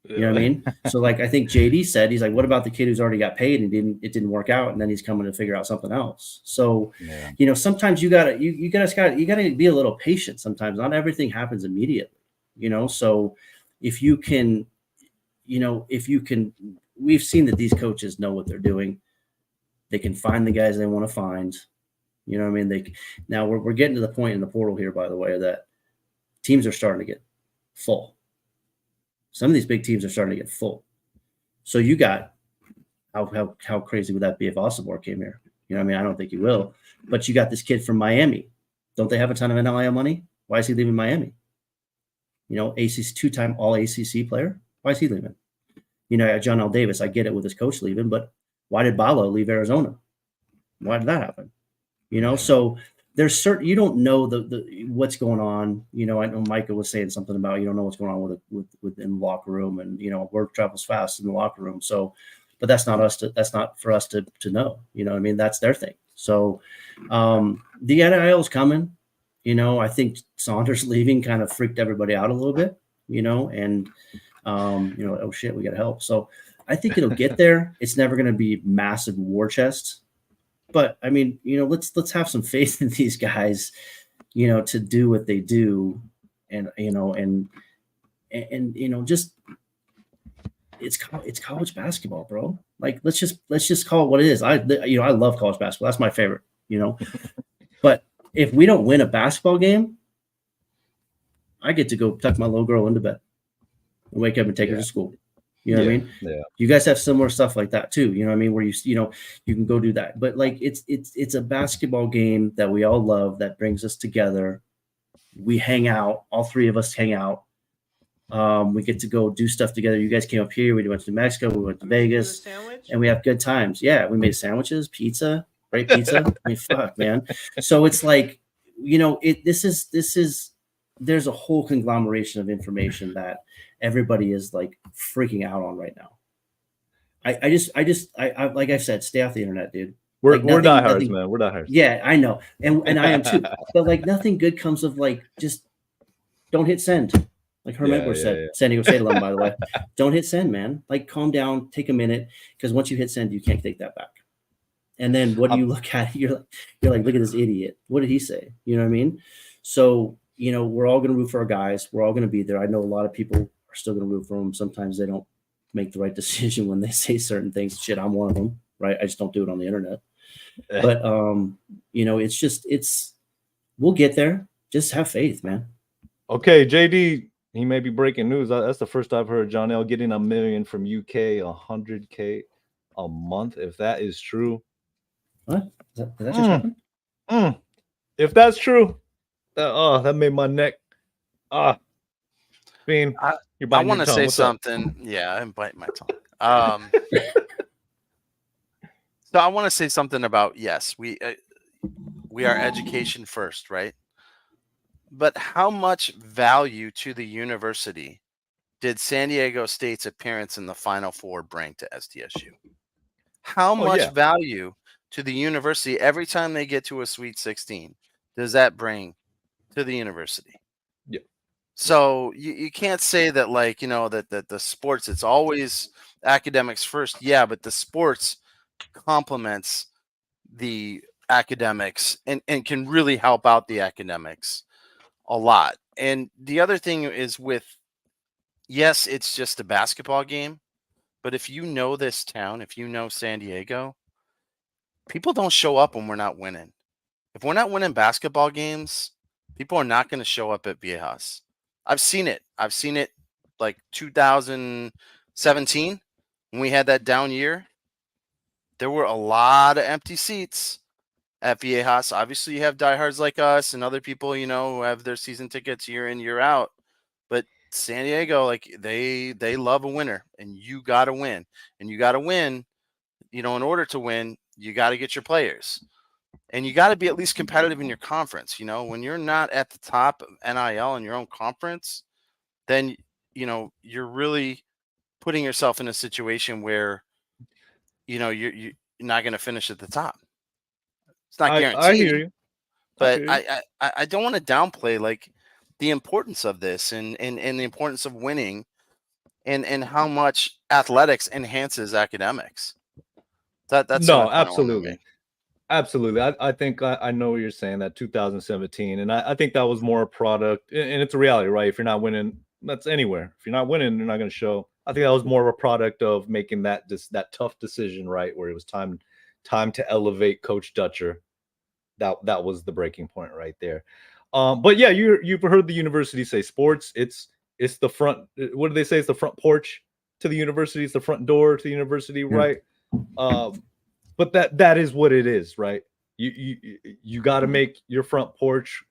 You know what I mean? So like I think JD said, he's like, what about the kid who's already got paid and it didn't work out, and then he's coming to figure out something else. So sometimes you gotta be a little patient. Sometimes not everything happens immediately. So if you can, we've seen that these coaches know what they're doing. They can find the guys they want to find. You know what I mean? Now we're getting to the point in the portal here, by the way, that teams are starting to get full. Some of these big teams are starting to get full. So you got how crazy would that be if Osibor came here? You know what I mean? I don't think he will. But you got this kid from Miami. Don't they have a ton of NIL money? Why is he leaving Miami? ACC two-time All ACC player. Why is he leaving? John L. Davis. I get it with his coach leaving, but why did Balo leave Arizona? Why did that happen? So there's certain, you don't know the what's going on. I know Micah was saying something about you don't know what's going on with in the locker room, and word travels fast in the locker room. So, but that's not for us to know. You know what I mean? That's their thing. So the NIL is coming. I think Saunders leaving kind of freaked everybody out a little bit. And oh shit, we got to help. So I think it'll get there. It's never going to be massive war chest. But I mean, let's have some faith in these guys, to do what they do, and just it's college basketball, bro. Like let's just call it what it is. I love college basketball. That's my favorite. But if we don't win a basketball game, I get to go tuck my little girl into bed and wake up and take her to school. You know what I mean? Yeah. You guys have similar stuff like that too. You know what I mean? Where you can go do that. But like it's a basketball game that we all love that brings us together. We hang out. All three of us hang out. We get to go do stuff together. You guys came up here. We went to New Mexico. We went to Vegas, and we have good times. Yeah, we made sandwiches, pizza, great pizza. I mean, fuck, man. So it's like, this is. There's a whole conglomeration of information that everybody is like freaking out on right now. I like I said, stay off the internet, dude. We're Like diehards, man. We're diehards. Yeah, I know, and I am too. But like nothing good comes of like just don't hit send. Like Herm Edwards said, San Diego State alum, by the way. Don't hit send, man. Like calm down, take a minute, because once you hit send, you can't take that back. And then what do you look at? You're like, look at this idiot. What did he say? You know what I mean? So. We're all going to root for our guys. We're all going to be there. I know a lot of people are still going to root for them. Sometimes they don't make the right decision when they say certain things. Shit, I'm one of them, right? I just don't do it on the internet. But, we'll get there. Just have faith, man. Okay, JD, he may be breaking news. That's the first I've heard John L. getting $1 million from UK, $100K a month. If that is true. What? Did that just happen? If that's true. That made my neck. Bean, I want to say something. Yeah, I'm biting my tongue. So I want to say something about, yes, we are education first, right? But how much value to the university did San Diego State's appearance in the Final Four bring to SDSU? How much value to the university every time they get to a Sweet 16 does that bring to the university? Yeah. So you can't say that that the sports, it's always academics first. Yeah, but the sports complements the academics and can really help out the academics a lot. And the other thing is yes, it's just a basketball game, but if you know this town, if you know San Diego, people don't show up when we're not winning. If we're not winning basketball games, people are not going to show up at Viejas. I've seen it. Like 2017 when we had that down year. There were a lot of empty seats at Viejas. Obviously, you have diehards like us and other people, who have their season tickets year in, year out. But San Diego, like they love a winner, and you got to win. And you got to win, in order to win, you got to get your players. And you got to be at least competitive in your conference. When you're not at the top of NIL in your own conference, then, you're really putting yourself in a situation where, you're not going to finish at the top. It's not guaranteed. I hear you. But I don't want to downplay, like, the importance of this and the importance of winning and how much athletics enhances academics. That's what I No, kinda wanna absolutely. make. Absolutely. I think I know what you're saying, that 2017. And I think that was more a product, and it's a reality, right? If you're not winning, that's anywhere. If you're not winning, you're not going to show. I think that was more of a product of making that tough decision, right? Where it was time to elevate Coach Dutcher. That was the breaking point right there. But yeah, you've heard the university say sports. It's the front. What do they say? It's the front porch to the university. It's the front door to the university, Yeah. right? But that is what it is, right? You got to make your front porch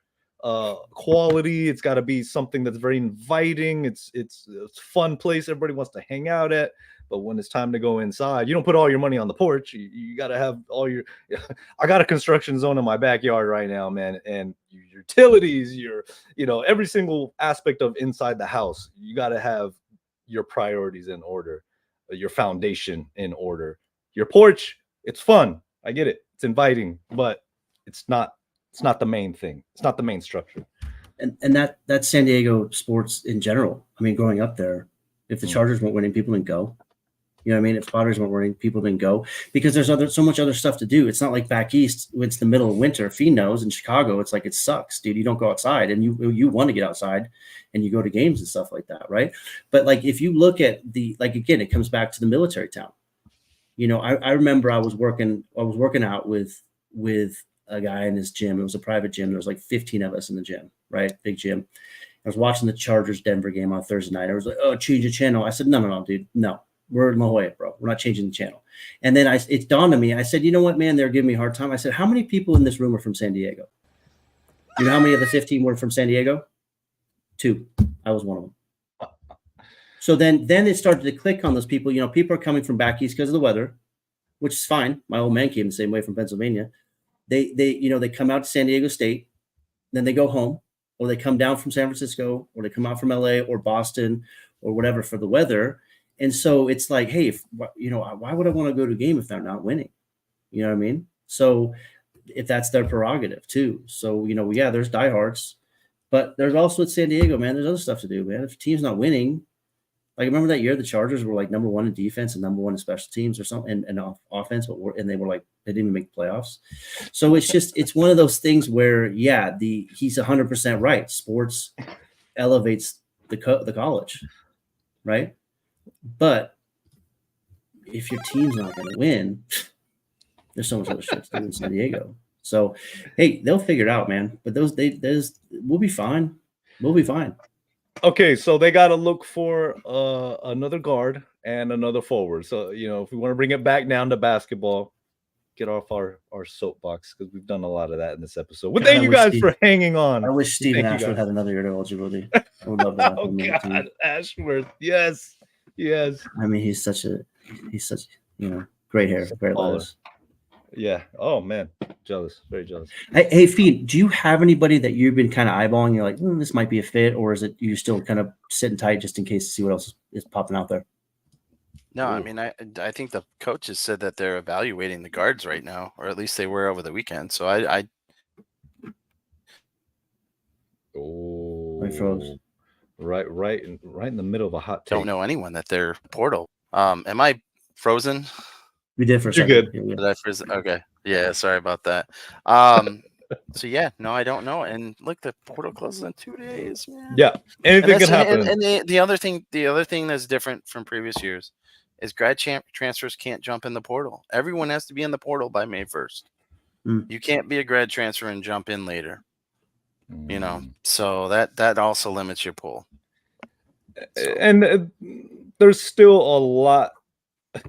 quality. It's got to be something that's very inviting. It's a fun place everybody wants to hang out at. But when it's time to go inside, you don't put all your money on the porch. You got to have all your. I got a construction zone in my backyard right now, man, and your utilities, every single aspect of inside the house. You got to have your priorities in order, your foundation in order. Your porch, it's fun. I get it. It's inviting, but it's not the main thing. It's not the main structure. And that's San Diego sports in general. I mean, growing up there, if the Chargers weren't winning, people didn't go. You know what I mean? If Padres weren't winning, people didn't go because there's so much other stuff to do. It's not like back east when it's the middle of winter. Fee knows in Chicago, it's like it sucks, dude. You don't go outside, and you want to get outside, and you go to games and stuff like that, right? But like if you look at again, it comes back to the military town. I remember I was working out with a guy in his gym. It was a private gym. There was like 15 of us in the gym, right? Big gym. I was watching the Chargers Denver game on Thursday night. I was like, oh, change the channel. I said, no, dude, no. We're in La Jolla, bro. We're not changing the channel. And then it dawned on me. I said, you know what, man? They're giving me a hard time. I said, how many people in this room are from San Diego? You know how many of the 15 were from San Diego? 2. I was one of them. So then it started to click on those people. People are coming from back east because of the weather, which is fine. My old man came the same way from Pennsylvania. They come out to San Diego State, then they go home, or they come down from San Francisco, or they come out from LA or Boston or whatever for the weather. And so it's like, hey, why would I want to go to a game if they're not winning? You know what I mean? So if that's their prerogative too. So, yeah, there's diehards, but there's also at San Diego, man, there's other stuff to do, man. If a team's not winning, like remember that year the Chargers were like number 1 in defense and number 1 in special teams or something and offense, and they were like, they didn't even make the playoffs. So it's one of those things where, yeah, he's 100% right. Sports elevates the college, right? But if your team's not going to win, there's so much other shit to do in San Diego. So, hey, they'll figure it out, man. But we'll be fine. We'll be fine. Okay, so they got to look for another guard and another forward. So, if we want to bring it back down to basketball, get off our soapbox because we've done a lot of that in this episode. Well, thank you guys for hanging on. I wish Stephen Ashworth had another year of eligibility. I would love that. Oh, God, Ashworth. Yes. I mean, he's such great hair, great letters. Yeah. Oh man, jealous, very jealous. Hey, Fee, do you have anybody that you've been kind of eyeballing? You're like, this might be a fit, or is it you still kind of sitting tight just in case to see what else is popping out there? No, I mean, I think the coaches said that they're evaluating the guards right now, or at least they were over the weekend. So I froze. Right in the middle of a hot take. Don't know anyone that they're portal. Am I frozen? We did for a You're second. good. Yeah. Did I freeze? Okay. Yeah, sorry about that. So yeah, no, I don't know. And look, the portal closes in 2 days, man. Yeah, anything can happen. And the other thing that's different from previous years is grad transfers can't jump in the portal. Everyone has to be in the portal by May 1st. You can't be a grad transfer and jump in later. So that also limits your pool. So. And there's still a lot.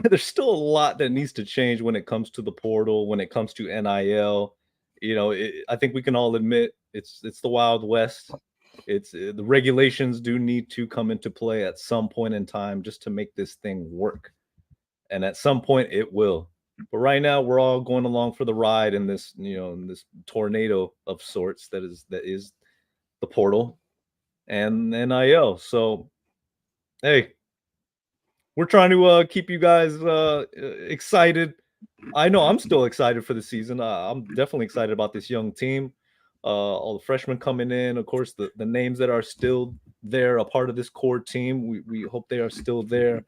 There's still a lot that needs to change when it comes to the portal, when it comes to NIL. I think we can all admit it's the Wild West. It's the regulations do need to come into play at some point in time just to make this thing work. And at some point it will. But right now we're all going along for the ride in this, in this tornado of sorts that is the portal and NIL. So, hey, we're trying to keep you guys excited. I know I'm still excited for the season. I'm definitely excited about this young team. all the freshmen coming in, of course, the names that are still there, a part of this core team. We hope they are still there.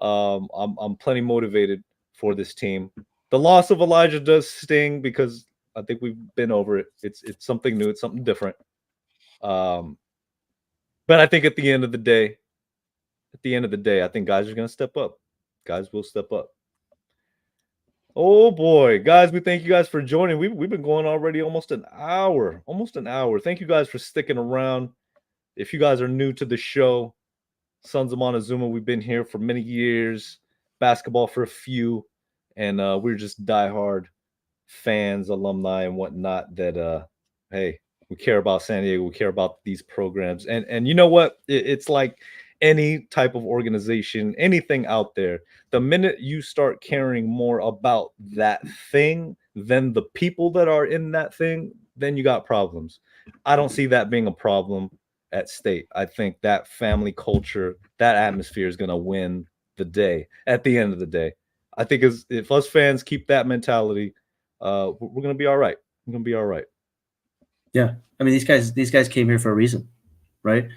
I'm plenty motivated for this team. The loss of Elijah does sting because I think we've been over it. It's something new. It's something different. But I think at the end of the day, I think guys are going to step up. Guys will step up. Oh boy, guys, we thank you guys for joining. We've been going already almost an hour. Thank you guys for sticking around. If you guys are new to the show, Sons of Montezuma, we've been here for many years, basketball for a few, and we're just diehard fans, alumni, and whatnot that hey, we care about San Diego, we care about these programs. And you know what? It's like any type of organization, anything out there, the minute you start caring more about that thing than the people that are in that thing, then you got problems. I don't see that being a problem at State. I think that family culture, that atmosphere is going to win the day at the end of the day. I think if us fans keep that mentality, we're going to be all right. We're going to be all right. Yeah. I mean, these guys came here for a reason, right?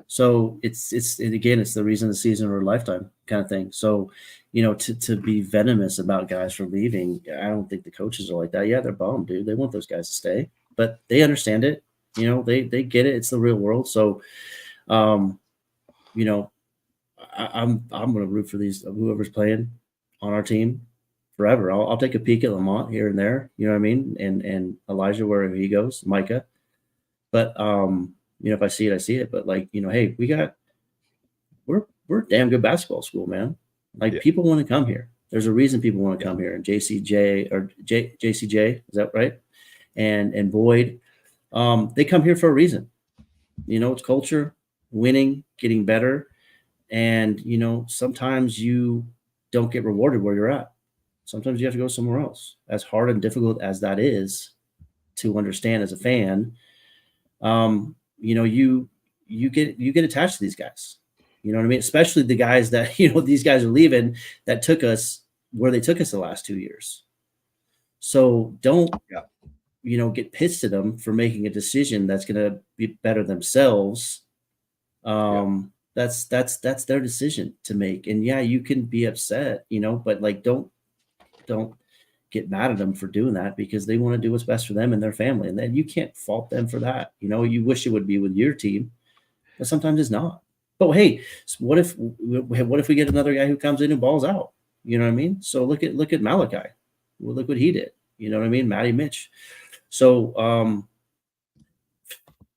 So it's the reason of the season or a lifetime kind of thing. So, to be venomous about guys for leaving, I don't think the coaches are like that. Yeah, they're bummed, dude. They want those guys to stay, but they understand it. They get it. It's the real world. So, I'm going to root for whoever's playing on our team forever. I'll take a peek at Lamont here and there. You know what I mean? And Elijah, wherever he goes, Micah. But if I see it, I see it. But hey, we're a damn good basketball school, man. People want to come here. There's a reason people want to come here. And JCJ, is that right? And Boyd, they come here for a reason. It's culture, winning, getting better. And, sometimes you don't get rewarded where you're at. Sometimes you have to go somewhere else. As hard and difficult as that is to understand as a fan, you get attached to these guys. You know what I mean? Especially the guys that, these guys are leaving that took us where they took us the last 2 years. So don't, get pissed at them for making a decision that's going to be better themselves. That's their decision to make. And yeah, you can be upset, but don't get mad at them for doing that because they want to do what's best for them and their family. And then you can't fault them for that. You wish it would be with your team, but sometimes it's not. But hey, what if we get another guy who comes in and balls out? You know what I mean? So look at Malachi. Well, look what he did. You know what I mean? Matty Mitch. So,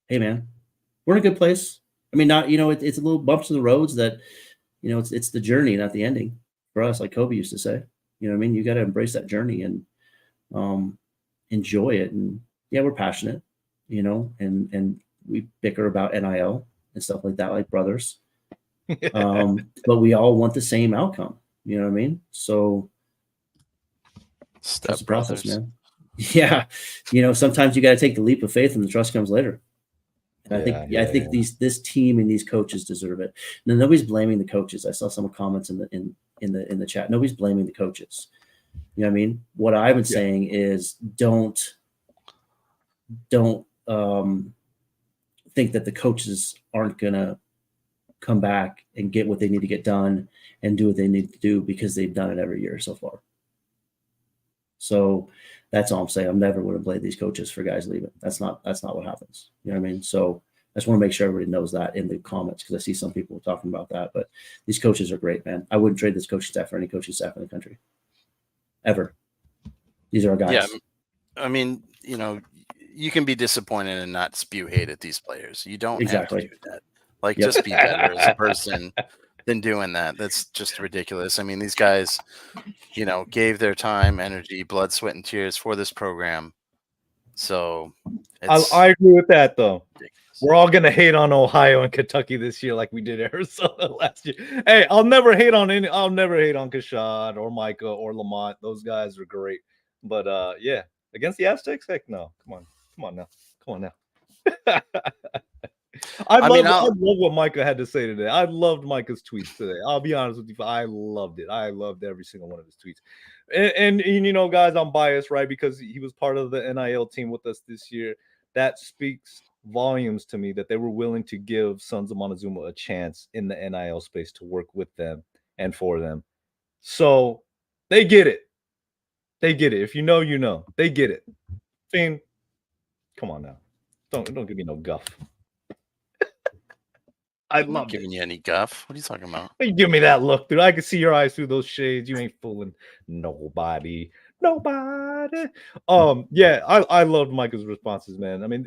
hey man, we're in a good place. I mean, not, it's a little bumps in the roads that, it's the journey, not the ending for us, like Kobe used to say. You know what I mean? You got to embrace that journey and enjoy it. And yeah, we're passionate, and we bicker about NIL and stuff like that, like brothers. But we all want the same outcome. You know what I mean? So Step process, brothers, man. Yeah. Sometimes you got to take the leap of faith and the trust comes later. And I think this team and these coaches deserve it. Now, nobody's blaming the coaches. I saw some comments in the chat. Nobody's blaming the coaches. You know what I mean? What I've been saying is don't think that the coaches aren't gonna come back and get what they need to get done and do what they need to do because they've done it every year so far. So that's all I'm saying. I'm never going to blame these coaches for guys leaving. That's not what happens. You know what I mean? So I just want to make sure everybody knows that in the comments because I see some people talking about that. But these coaches are great, man. I wouldn't trade this coaching staff for any coaching staff in the country. Ever. These are our guys. Yeah. I mean, you can be disappointed and not spew hate at these players. You don't have to do that. Just be better as a person than doing that. That's just ridiculous. I mean, these guys, gave their time, energy, blood, sweat, and tears for this program. So I agree with that, though. Ridiculous. We're all gonna hate on Ohio and Kentucky this year, like we did Arizona last year. Hey, I'll never hate on Kashad or Micah or Lamont. Those guys are great. But yeah, against the Aztecs, heck no. Come on now. I love what Micah had to say today. I loved Micah's tweets today. I'll be honest with you. I loved it. I loved every single one of his tweets. And guys, I'm biased, right? Because he was part of the NIL team with us this year. that speaks volumes to me that they were willing to give Sons of Montezuma a chance in the NIL space to work with them and for them. So they get it. They get it. If you know, you know. They get it. Fiend, come on now. Don't give me no guff. I I'm not love giving it. you any guff. What are you talking about? You give me that look, dude. I can see your eyes through those shades. You ain't fooling nobody. Nobody. Yeah, I loved Micah's responses, man. I mean,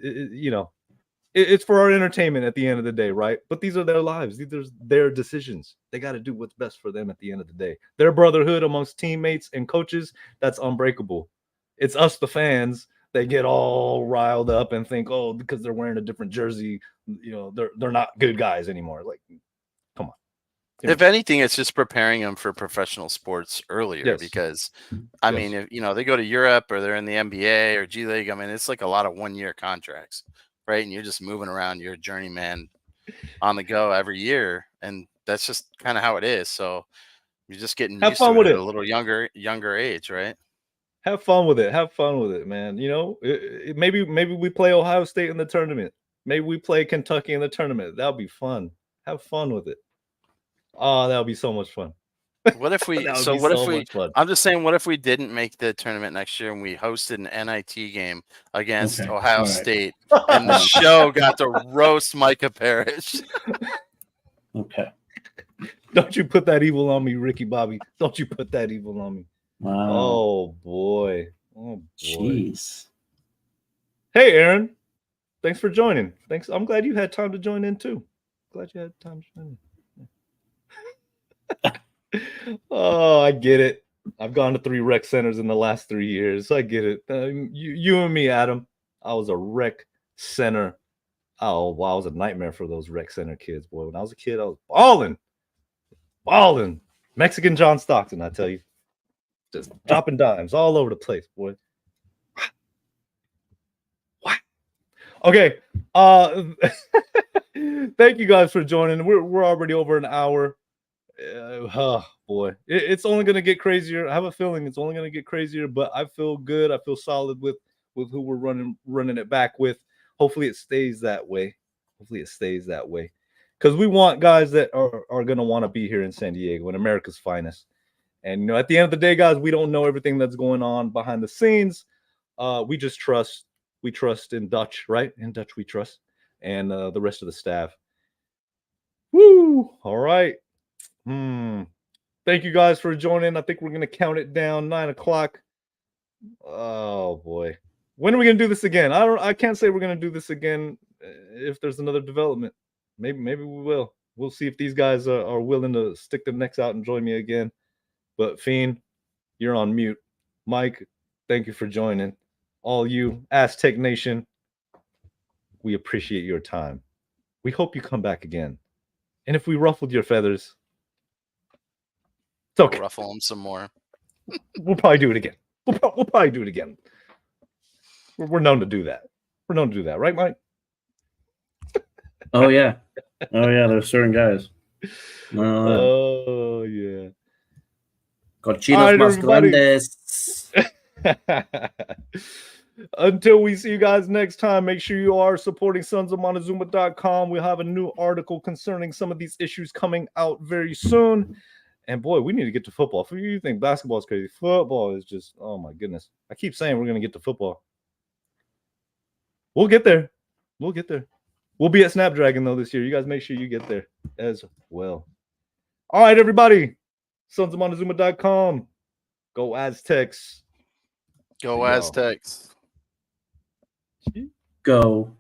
it's for our entertainment at the end of the day, right? But these are their lives. These are their decisions. They got to do what's best for them at the end of the day. Their brotherhood amongst teammates and coaches, that's unbreakable. It's us, the fans, that get all riled up and think, oh, because they're wearing a different jersey, they're not good guys anymore. Like, come on. If anything, it's just preparing them for professional sports earlier. Yes. Because, I mean, if they go to Europe or they're in the NBA or G League, I mean, it's like a lot of 1-year contracts, right? And you're just moving around. You're a journeyman on the go every year, and that's just kind of how it is. So you're just getting used to it at a little younger age, right? Have fun with it. Have fun with it, man. Maybe we play Ohio State in the tournament. Maybe we play Kentucky in the tournament. That'll be fun. Have fun with it. Oh, that'll be so much fun. What if we? So what if we? I'm just saying, what if we didn't make the tournament next year and we hosted an NIT game against Ohio State, and the show got to roast Micah Parrish? Okay. Don't you put that evil on me, Ricky Bobby. Don't you put that evil on me. Wow. Oh boy. Jeez. Hey, Aaron. Thanks for joining. Thanks. I'm glad you had time to join in too. Glad you had time to join in. Oh, I get it. I've gone to 3 rec centers in the last 3 years. I get it. You and me, Adam. I was a rec center. Oh, wow. I was a nightmare for those rec center kids, boy. When I was a kid, I was balling. Mexican John Stockton, I tell you. Just dropping dimes all over the place, boy. What? Okay. Thank you guys for joining. We're already over an hour. Oh boy, it's only gonna get crazier. I have a feeling it's only gonna get crazier, but I feel good. I feel solid with who we're running it back with. Hopefully it stays that way. Because we want guys that are gonna want to be here in San Diego, in America's finest. And at the end of the day, guys, we don't know everything that's going on behind the scenes. We just trust. We trust in Dutch, right? In Dutch, we trust, and the rest of the staff. Woo! All right. Thank you guys for joining. I think we're gonna count it down. 9 o'clock. Oh boy, when are we gonna do this again? I can't say we're gonna do this again if there's another development. Maybe we will. We'll see if these guys are willing to stick their necks out and join me again. But Fiend, you're on mute. Mike, thank you for joining. All you Aztec Nation, we appreciate your time. We hope you come back again. And if we ruffled your feathers, it's okay. We'll ruffle them some more. We'll probably do it again. We'll probably do it again. We're known to do that. We're known to do that, right, Mike? Oh yeah. There's certain guys. Oh yeah. Cochinos más grandes. Until we see you guys next time, make sure you are supporting sonsofmontezuma.com. We'll have a new article concerning some of these issues coming out very soon. And boy, we need to get to football. For you think basketball is crazy, football is just, oh my goodness. I keep saying we're going to get to football. We'll get there. We'll be at Snapdragon, though, this year. You guys make sure you get there as well. All right, everybody. sonsofmontezuma.com. Go Aztecs. Go Aztecs. Go